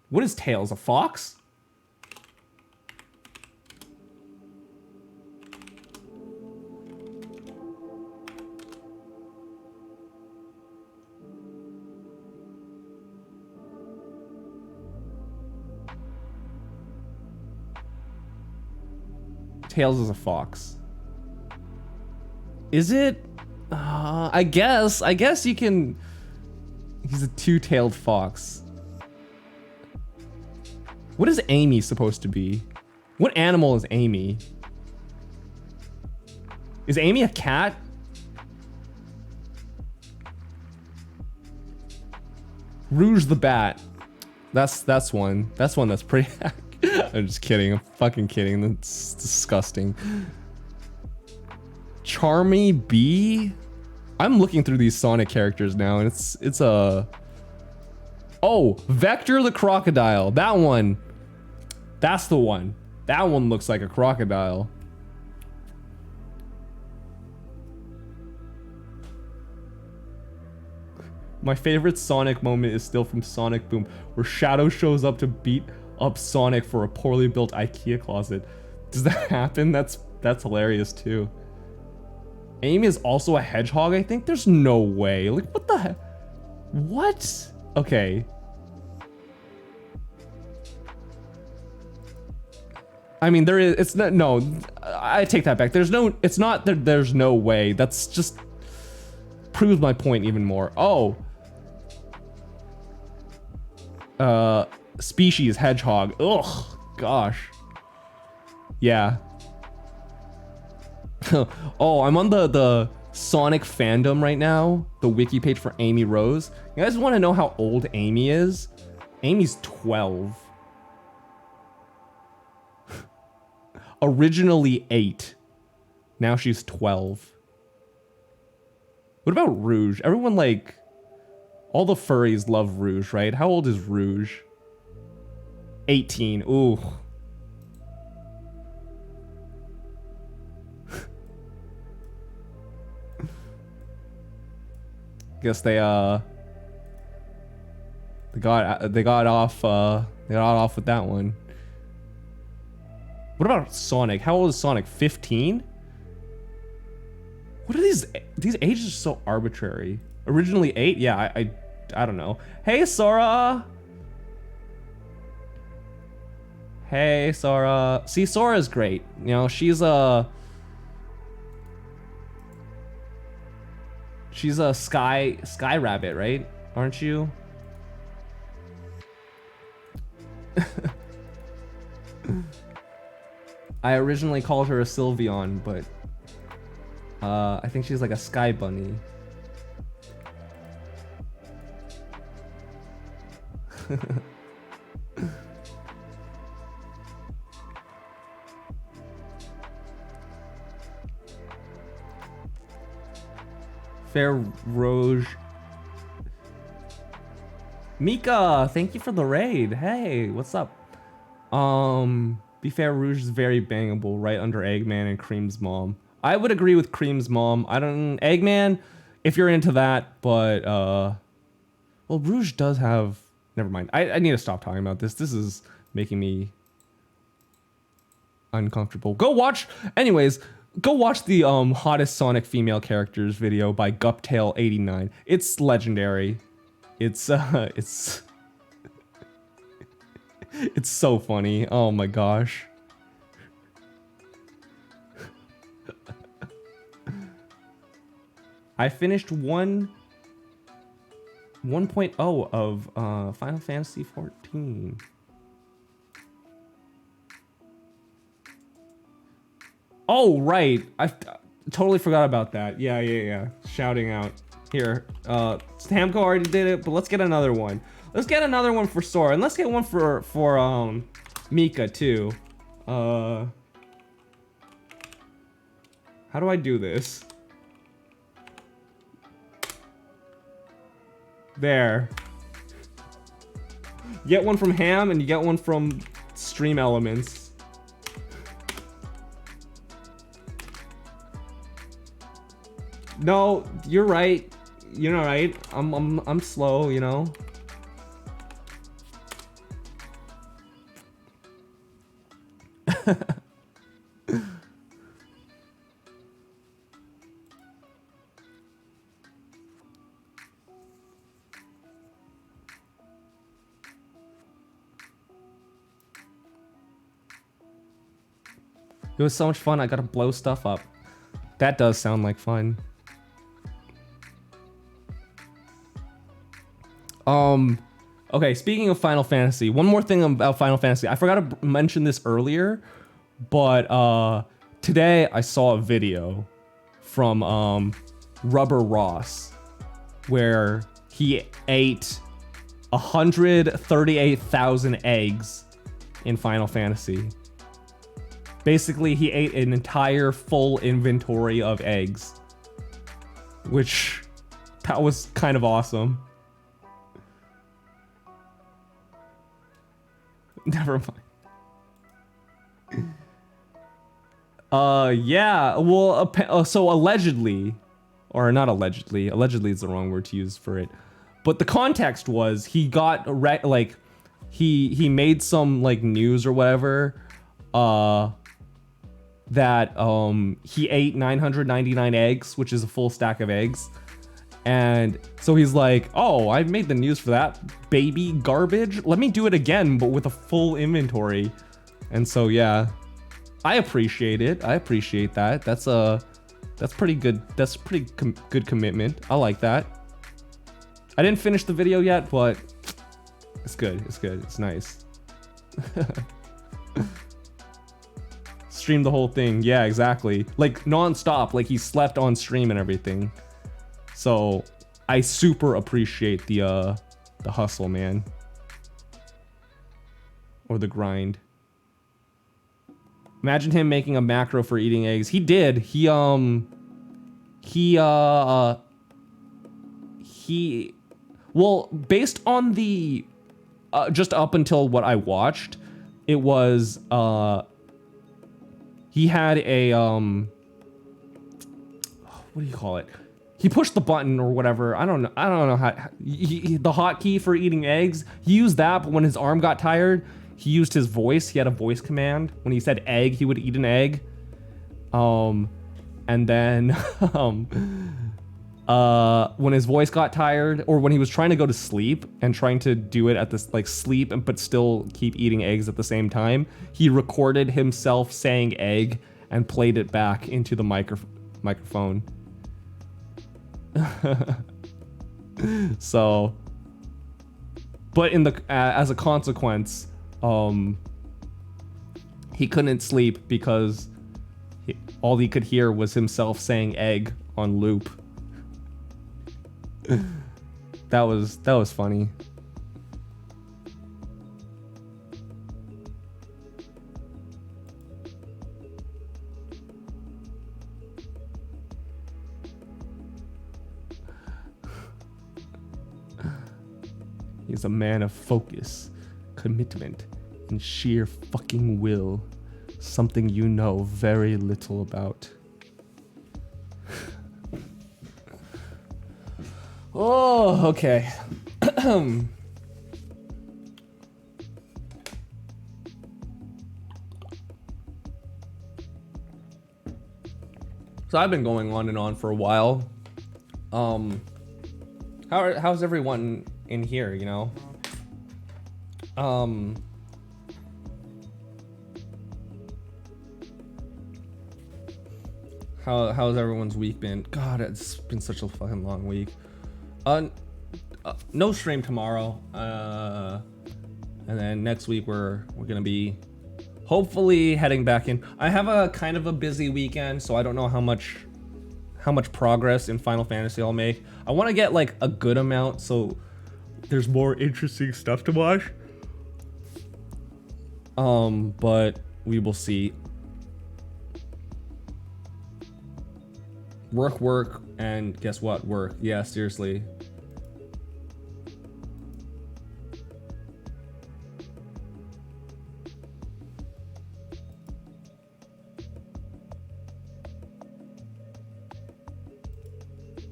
What is Tails, a fox? Tails is a fox. Is it? I guess you can... He's a two-tailed fox. What is Amy supposed to be? What animal is Amy? Is Amy a cat? Rouge the Bat. That's one. That's one that's pretty... I'm just kidding. I'm fucking kidding. That's disgusting. Charmy Bee? I'm looking through these Sonic characters now, and it's a... Oh, Vector the crocodile. That one. That's the one. That one looks like a crocodile. My favorite Sonic moment is still from Sonic Boom, where Shadow shows up to beat up Sonic for a poorly built IKEA closet. Does that happen? That's hilarious too. Amy is also a hedgehog, I think? There's no way. Like, what the heck? What? Okay. I mean, there is, it's not, no, I take that back. There's no, it's not that there's no way. That's just proves my point even more. Oh. Species hedgehog. Ugh, gosh. Yeah. Oh, I'm on the Sonic fandom right now. The wiki page for Amy Rose. You guys want to know how old Amy is? Amy's 12. Originally 8. Now she's 12. What about Rouge? Everyone like... all the furries love Rouge, right? How old is Rouge? 18. Ooh. Guess they got off with that one. What about Sonic? How old is Sonic? 15? What are these ages are so arbitrary. Originally 8? Yeah, I don't know. Hey, Sora. Hey, Sora. See, Sora's great. You know, she's a sky rabbit, right? Aren't you? I originally called her a Sylveon, but I think she's like a sky bunny. Fair Rouge. Mika, thank you for the raid. Hey, what's up? Be fair, Rouge is very bangable, right under Eggman and Cream's mom. I would agree with Cream's mom. I don't... Eggman, if you're into that, but, well, Rouge does have... Never mind. I need to stop talking about this. This is making me uncomfortable. Go watch... Anyways, go watch the, hottest Sonic female characters video by Guptail89. It's legendary. It's so funny. Oh my gosh. I finished 1.0 of Final Fantasy 14. Oh, right. I totally forgot about that. Yeah. Shouting out. Here, Stamco already did it, but let's get another one. Let's get another one for Sora, and let's get one for Mika too. How do I do this? There. You get one from Ham, and you get one from Stream Elements. No, you're right. You're not right. I'm slow, you know. It was so much fun. I got to blow stuff up. That does sound like fun. Okay, speaking of Final Fantasy, one more thing about Final Fantasy. I forgot to mention this earlier, but today I saw a video from Rubber Ross where he ate 138,000 eggs in Final Fantasy. Basically, he ate an entire full inventory of eggs, which that was kind of awesome. Never mind. Yeah, well, so allegedly, or not allegedly is the wrong word to use for it, but the context was he got, like, he made some, like, news or whatever, that, he ate 999 eggs, which is a full stack of eggs. And so he's like, oh, I made the news for that baby garbage. Let me do it again, but with a full inventory. And so, yeah, I appreciate it. I appreciate that. That's pretty good. That's pretty good commitment. I like that. I didn't finish the video yet, but it's good. It's good. It's nice. streamed the whole thing. Yeah, exactly. Like non-stop, like he slept on stream and everything. So I super appreciate the hustle, man. Or the grind. Imagine him making a macro for eating eggs. He did. Well, based on the just up until what I watched, it was he had a what do you call it? He pushed the button or whatever. I don't know how the hotkey for eating eggs. He used that, but when his arm got tired, he used his voice. He had a voice command. When he said egg, he would eat an egg. And then when his voice got tired, or when he was trying to go to sleep and trying to do it at this like sleep and but still keep eating eggs at the same time, he recorded himself saying egg and played it back into the microphone. So, but in the as a consequence, he couldn't sleep because all he could hear was himself saying egg on loop. That was funny. He's a man of focus, commitment, and sheer fucking will. Something you know very little about. Oh, okay. So I've been going on and on for a while. How's everyone in here, you know? How's everyone's week been? God, it's been such a fucking long week. No stream tomorrow. And then next week we're gonna be hopefully heading back in. I have a kind of a busy weekend, so I don't know how much progress in Final Fantasy I'll make. I want to get like a good amount so there's more interesting stuff to watch. But we will see. Work, and guess what? Work. Yeah, seriously.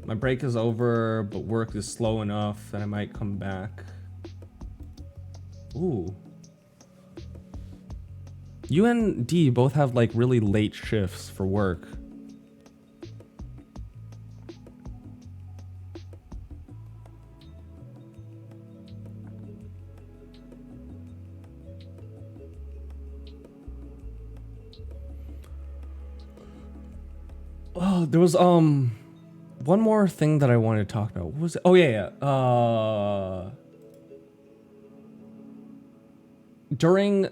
My break is over, but work is slow enough that I might come back. Ooh. You and D both have like really late shifts for work. Oh, there was one more thing that I wanted to talk about. What was it? Oh yeah. During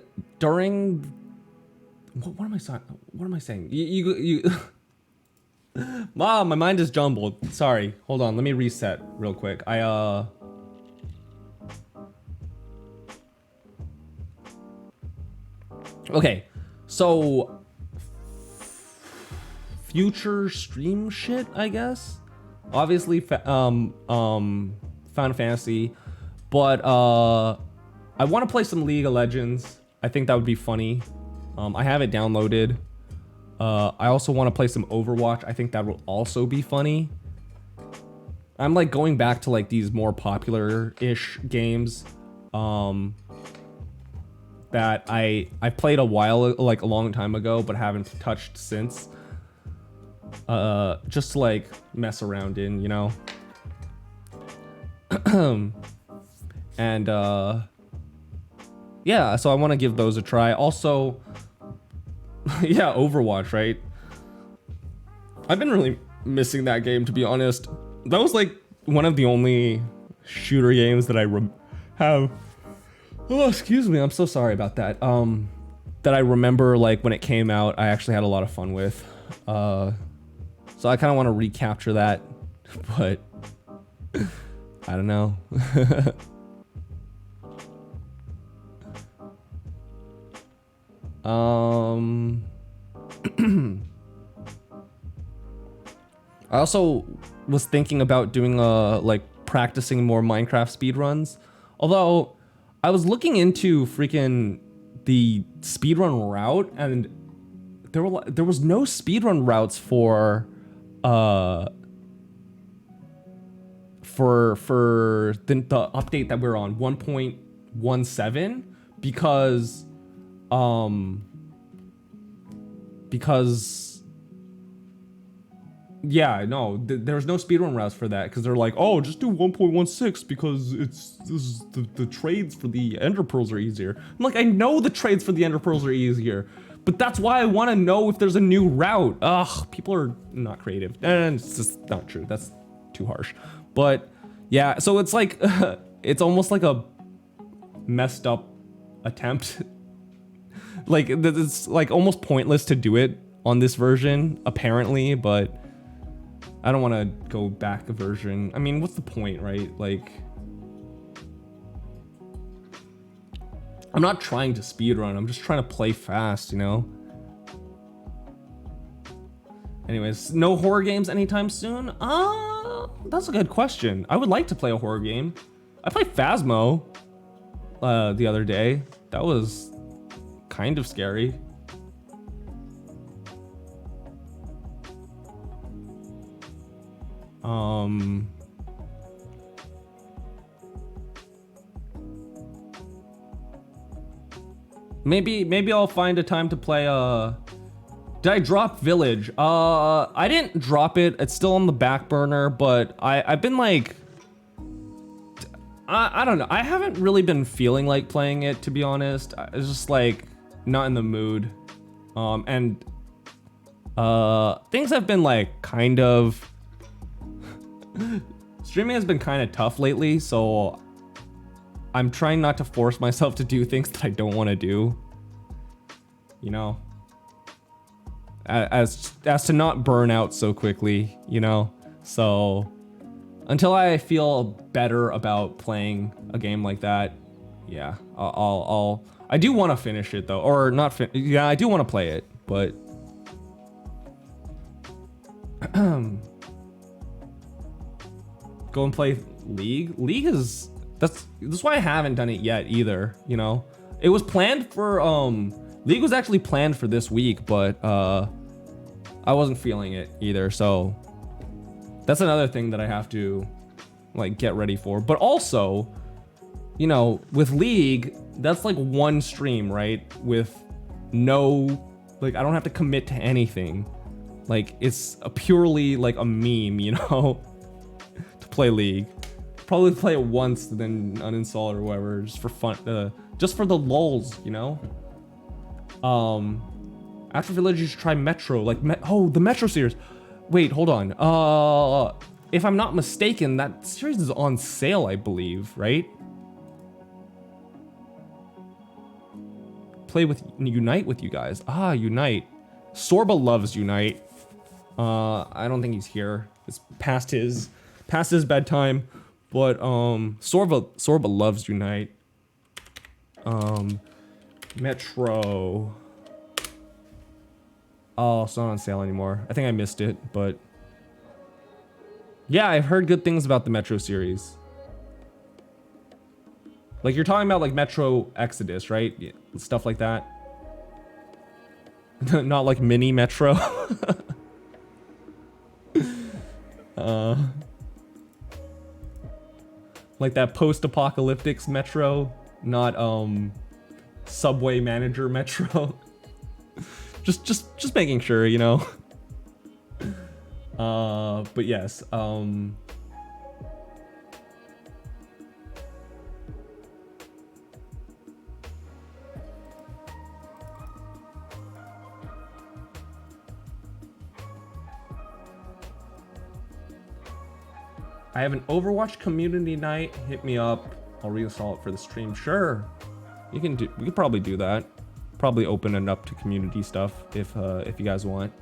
what am I saying? What am I saying? You Mom, my mind is jumbled. Sorry. Hold on. Let me reset real quick. Okay. So future stream shit, I guess. Obviously, Final Fantasy, but I want to play some League of Legends. I think that would be funny. I have it downloaded. I also want to play some Overwatch. I think that will also be funny. I'm like going back to like these more popular-ish games that I played a while, like a long time ago, but haven't touched since. Just to like mess around in, you know. And yeah, so I want to give those a try. Also, yeah, Overwatch, right? I've been really missing that game, to be honest. That was like one of the only shooter games that I have. Oh, excuse me, I'm so sorry about that. that I remember like when it came out, I actually had a lot of fun with. So I kind of want to recapture that, but I don't know. I also was thinking about doing like practicing more Minecraft speedruns. Although I was looking into freaking the speedrun route, and there was no speedrun routes for the update that we're on 1.17 because yeah, no, there's no speedrun routes for that because they're like, oh, just do 1.16 because the trades for the ender pearls are easier. I'm like, I know the trades for the ender pearls are easier, but that's why I want to know if there's a new route. Ugh, people are not creative, and it's just not true. That's too harsh. But yeah, so it's like it's almost like a messed up attempt. Like it's like almost pointless to do it on this version apparently, but I don't want to go back a version. I mean, what's the point, right? Like, I'm not trying to speedrun. I'm just trying to play fast, you know? Anyways, no horror games anytime soon? That's a good question. I would like to play a horror game. I played Phasmo the other day. That was kind of scary. Maybe I'll find a time to play did I drop Village? I didn't drop it. It's still on the back burner, but I've been like I don't know. I haven't really been feeling like playing it, to be honest. It's just like not in the mood. And things have been like kind of streaming has been kind of tough lately, so I'm trying not to force myself to do things that I don't want to do. You know? As to not burn out so quickly, you know? So until I feel better about playing a game like that, yeah, I do want to finish it though, or not yeah, I do want to play it, but go and play League. League is that's why I haven't done it yet either, you know? It was planned for League was actually planned for this week, but I wasn't feeling it either, so that's another thing that I have to like get ready for. But also, you know, with League, that's like one stream, right? With no, like, I don't have to commit to anything. Like, it's a purely like a meme, you know, to play League. Probably play it once, then uninstall it or whatever, just for fun, just for the lulz, you know. After Village, you should try Metro, like the Metro series. Wait, hold on. If I'm not mistaken, that series is on sale, I believe, right? Unite with you guys. Unite. Sorba loves Unite. I don't think he's here. It's past his bedtime. But Sorba loves Unite. Metro. Oh, it's not on sale anymore. I think I missed it, but yeah, I've heard good things about the Metro series. Like, you're talking about like Metro Exodus, right? Yeah, stuff like that. Not like mini Metro. Like that post-apocalyptic Metro, not Subway Manager Metro. just making sure, you know. But yes, I have an Overwatch community night. Hit me up. I'll reinstall it for the stream. Sure, we could probably do that. Probably open it up to community stuff if you guys want.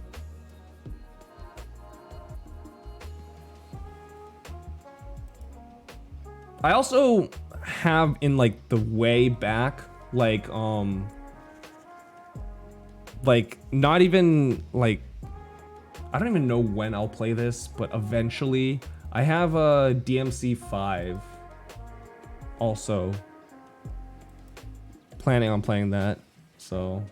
I also have in like the way back, like not even like, I don't even know when I'll play this, but eventually I have a DMC 5 also planning on playing that, so.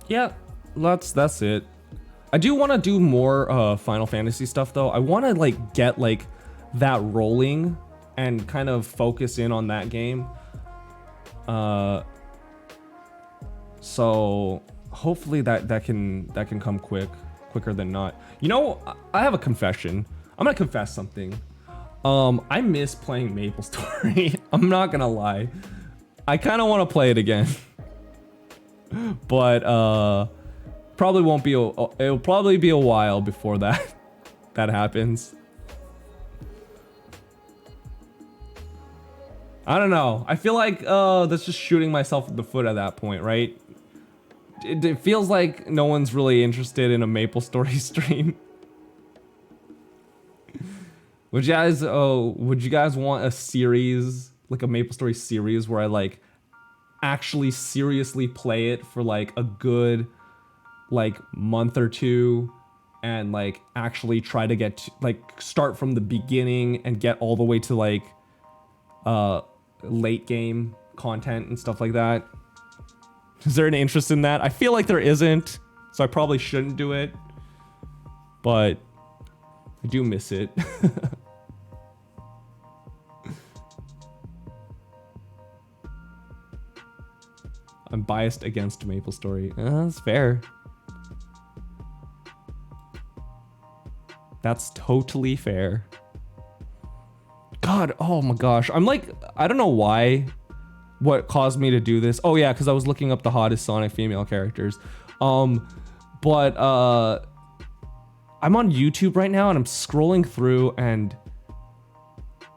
Yeah, that's it. I do want to do more Final Fantasy stuff though. I want to like get like that rolling and kind of focus in on that game. So hopefully that can come quicker than not. You know, I have a confession. I'm gonna confess something. I miss playing MapleStory. I'm not gonna lie. I kind of want to play it again. But probably won't be it'll probably be a while before that happens. I don't know. I feel like that's just shooting myself in the foot at that point, right? It feels like no one's really interested in a MapleStory stream. Would you guys want a series, like a MapleStory series where I like actually seriously play it for like a good like month or two and like actually try to get to, like start from the beginning and get all the way to like late game content and stuff like that? Is there an interest in that? I feel like there isn't, so I probably shouldn't do it, but I do miss it. I'm biased against MapleStory. That's fair. That's totally fair. God, oh my gosh. I'm like, I don't know why, what caused me to do this. Oh yeah, because I was looking up the hottest Sonic female characters. But I'm on YouTube right now and I'm scrolling through, and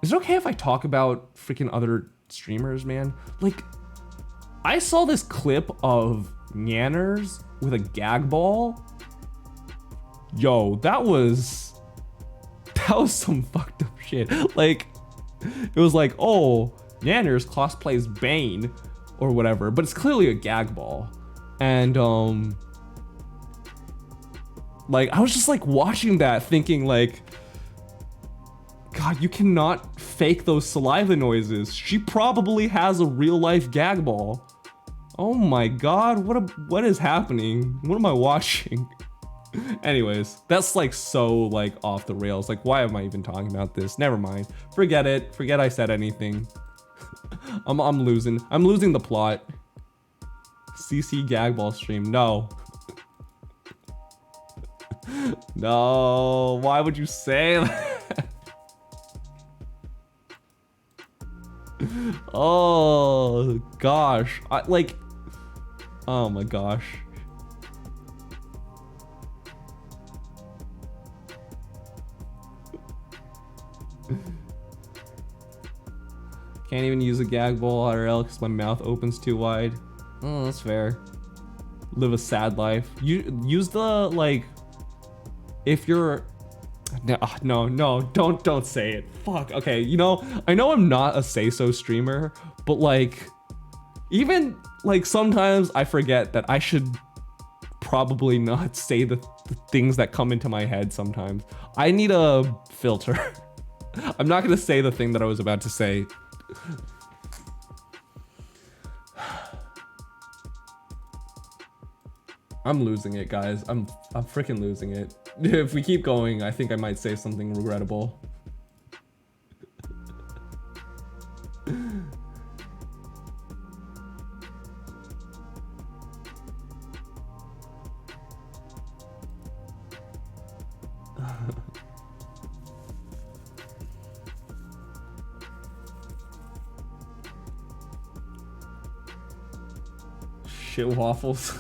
is it okay if I talk about freaking other streamers, man? Like, I saw this clip of Nyanners with a gag ball. Yo, that was some fucked up shit. Like, it was like, oh, Nyanners cosplays Bane or whatever, but it's clearly a gag ball. And like, I was just like watching that thinking like, God, you cannot fake those saliva noises. She probably has a real life gag ball. Oh my God, what is happening? What am I watching? Anyways, that's like so like off the rails. Like, why am I even talking about this? Never mind. Forget it. Forget I said anything. I'm losing the plot. CC gagball stream. No. No. Why would you say that? Oh gosh. Oh my gosh. Can't even use a gag ball IRL because my mouth opens too wide. Oh, that's fair. Live a sad life. You use the like, if you're, no, don't say it. Fuck. Okay, you know, I know I'm not a say-so streamer, but like, even like sometimes I forget that I should probably not say the things that come into my head sometimes. I need a filter. I'm not gonna say the thing that I was about to say. I'm losing it, guys. I'm freaking losing it. If we keep going, I think I might say something regrettable. Shit waffles.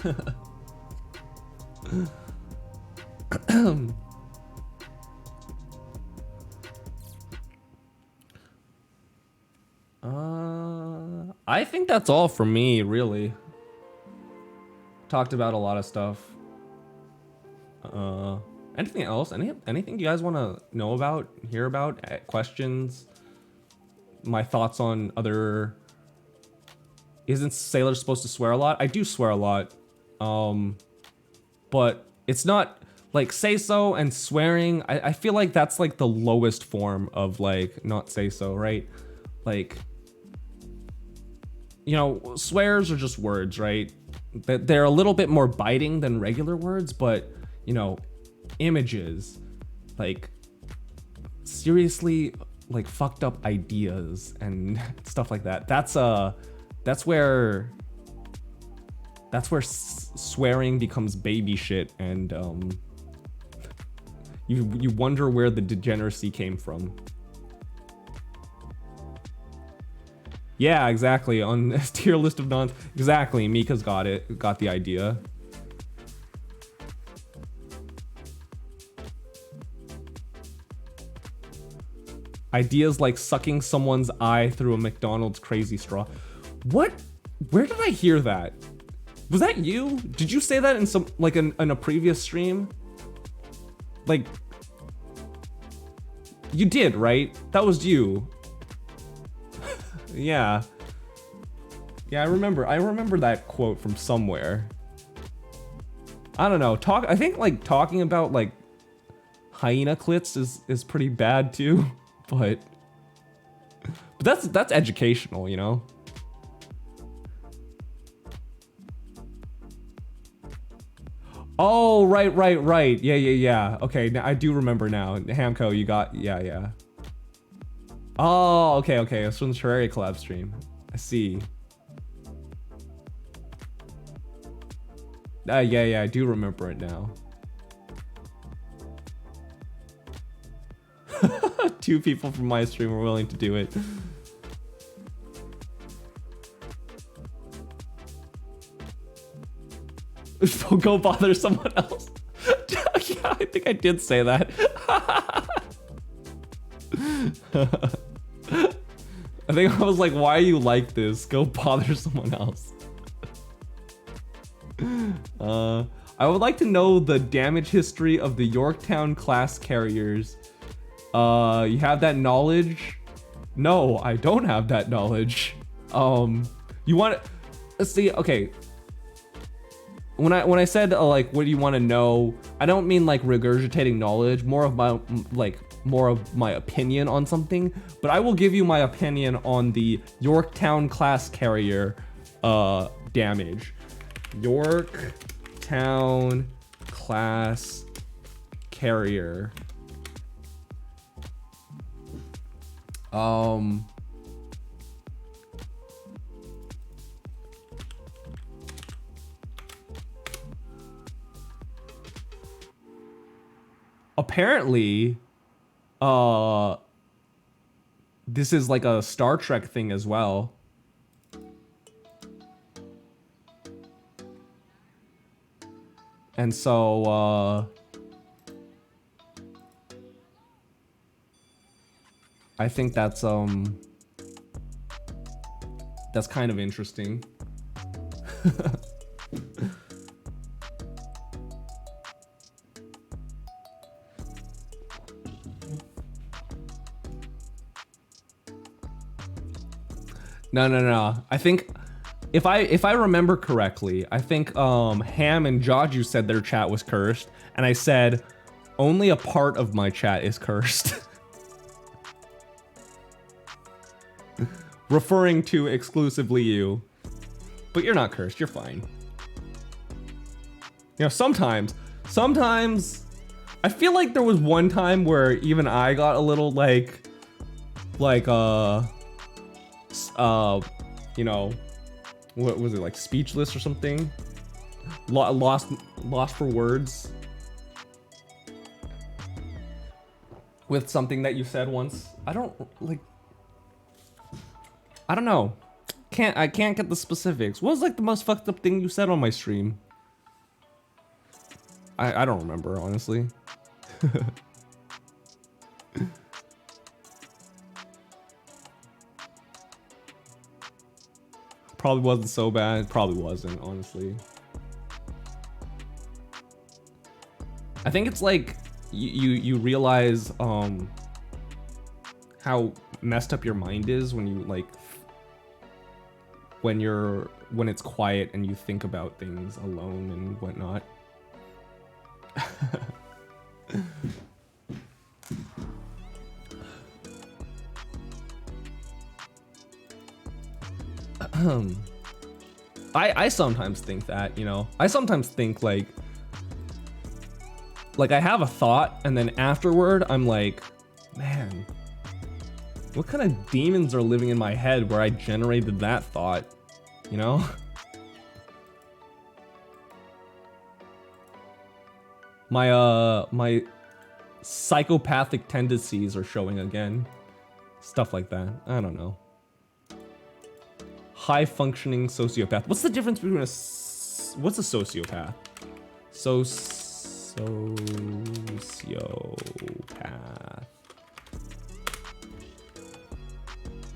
I think that's all for me, really. Talked about a lot of stuff. Anything else? Anything you guys want to know about, hear about, questions? My thoughts on other... Isn't sailors supposed to swear a lot? I do swear a lot. But it's not like say so and swearing. I feel like that's like the lowest form of like not say so, right? Like, you know, swears are just words, right? They're a little bit more biting than regular words, but you know, images, like seriously like fucked up ideas and stuff like that. That's where swearing becomes baby shit, and you wonder where the degeneracy came from. Yeah, exactly. On a tier list of nons, exactly. Mika's got the idea. Ideas like sucking someone's eye through a McDonald's crazy straw. What? Where did I hear that? Was that you? Did you say that in some like in a previous stream? Like, you did, right? That was you. Yeah. Yeah, I remember that quote from somewhere. I don't know. I think like talking about like hyena clits is pretty bad too, but that's educational, you know? Oh, right. Yeah. Okay, now I do remember now. Hamco, you got, yeah. Oh, okay. It's from the Terraria collab stream. I see. Yeah, I do remember it now. 2 people from my stream were willing to do it. Go bother someone else. Yeah, I think I did say that. I think I was like, why are you like this? Go bother someone else. I would like to know the damage history of the Yorktown class carriers. You have that knowledge? No, I don't have that knowledge. You want to... Let's see, okay. When I said like what do you want to know, I don't mean like regurgitating knowledge, more of my opinion on something, but I will give you my opinion on the Yorktown class carrier damage. Yorktown class carrier. Apparently, this is like a Star Trek thing as well. And so, I think that's kind of interesting. No. I think if I remember correctly, I think Ham and Jaju said their chat was cursed, and I said only a part of my chat is cursed. Referring to exclusively you. But you're not cursed, you're fine. You know, sometimes I feel like there was one time where even I got a little like, you know, what was it, like speechless or something? Lost for words with something that you said once. I don't know. I can't get the specifics. What was like the most fucked up thing you said on my stream? I don't remember, honestly. Probably wasn't so bad. Probably wasn't, honestly. I think it's like you realize how messed up your mind is when you like when it's quiet and you think about things alone and whatnot. I sometimes think that, you know, I sometimes think like I have a thought and then afterward I'm like, man, what kind of demons are living in my head where I generated that thought, you know? My psychopathic tendencies are showing again. Stuff like that. I don't know. High functioning sociopath. What's the difference between what's a sociopath? Sociopath.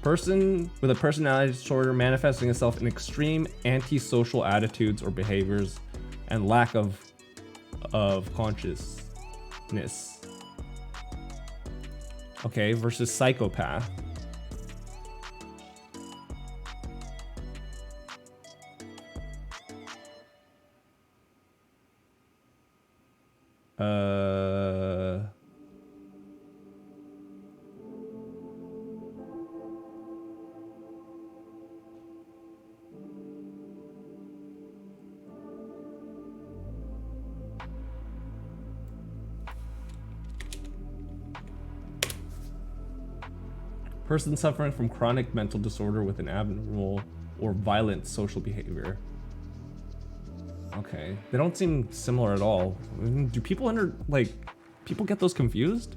Person with a personality disorder manifesting itself in extreme antisocial attitudes or behaviors and lack of consciousness. Okay, versus psychopath. Person suffering from chronic mental disorder with an abnormal or violent social behavior. Okay, they don't seem similar at all. Do people people get those confused?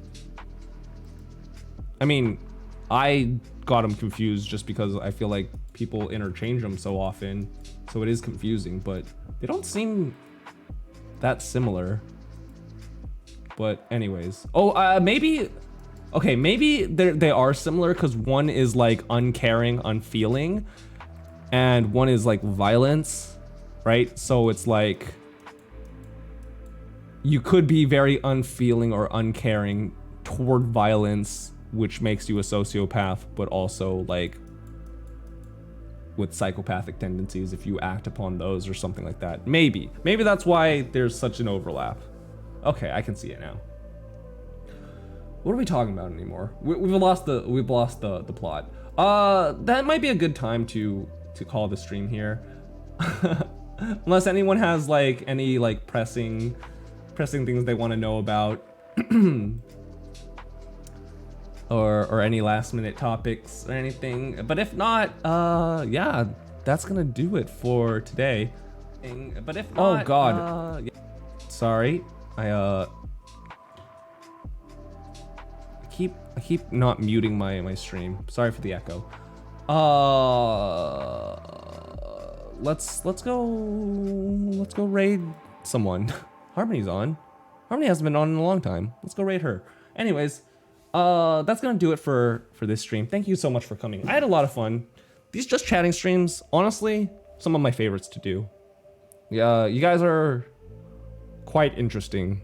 I mean, I got them confused just because I feel like people interchange them so often, so it is confusing, but they don't seem that similar. But anyways, maybe, okay, maybe they are similar because one is like uncaring, unfeeling, and one is like violence, right? So it's like you could be very unfeeling or uncaring toward violence, which makes you a sociopath, but also like with psychopathic tendencies if you act upon those or something like that. Maybe that's why there's such an overlap. Okay, I can see it now. What are we talking about anymore? We've lost the plot. That might be a good time to call the stream here. Unless anyone has like any like pressing things they want to know about. or any last minute topics or anything. But if not, yeah, that's gonna do it for today. But if not, oh god, yeah. Sorry, I keep not muting my stream. Sorry for the echo. Let's go raid someone. Harmony's on. Harmony hasn't been on in a long time. Let's go raid her. Anyways, that's gonna do it for this stream. Thank you so much for coming. I had a lot of fun. These just chatting streams, honestly, some of my favorites to do. Yeah, you guys are quite interesting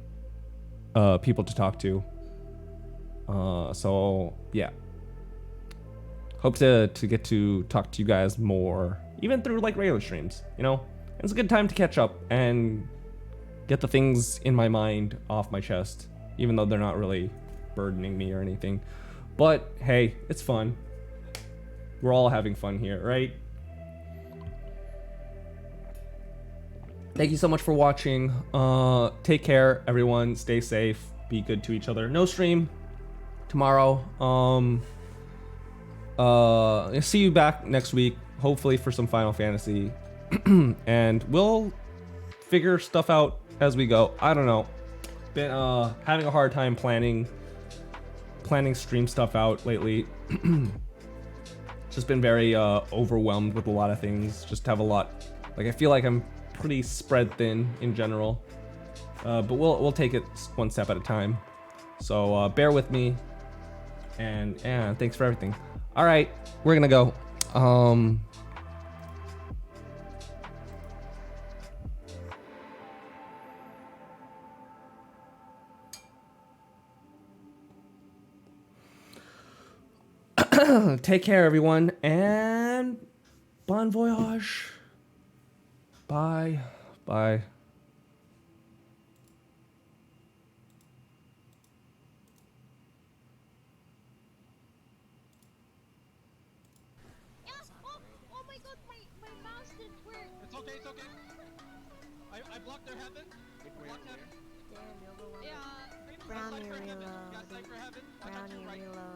people to talk to. So yeah, hope to get to talk to you guys more, even through like regular streams. You know, it's a good time to catch up and get the things in my mind off my chest, even though they're not really burdening me or anything. But hey, it's fun. We're all having fun here, right? Thank you so much for watching. Take care, everyone. Stay safe. Be good to each other. No stream tomorrow. See you back next week, hopefully for some Final Fantasy, and we'll figure stuff out as we go. I don't know. Been having a hard time planning stream stuff out lately. Just been very overwhelmed with a lot of things. Just have a lot. Like I feel like I'm pretty spread thin in general. But we'll take it one step at a time. So bear with me. And yeah, thanks for everything. All right, we're gonna go. Take care, everyone, and bon voyage. Bye. Bye. Oh my god, my mouse didn't work. It's okay, it's okay. I blocked their heaven. Blocked heaven. Yeah, Brownie Cypher heaven. reload. Got Cypher heaven. I got Brownie you right. reload.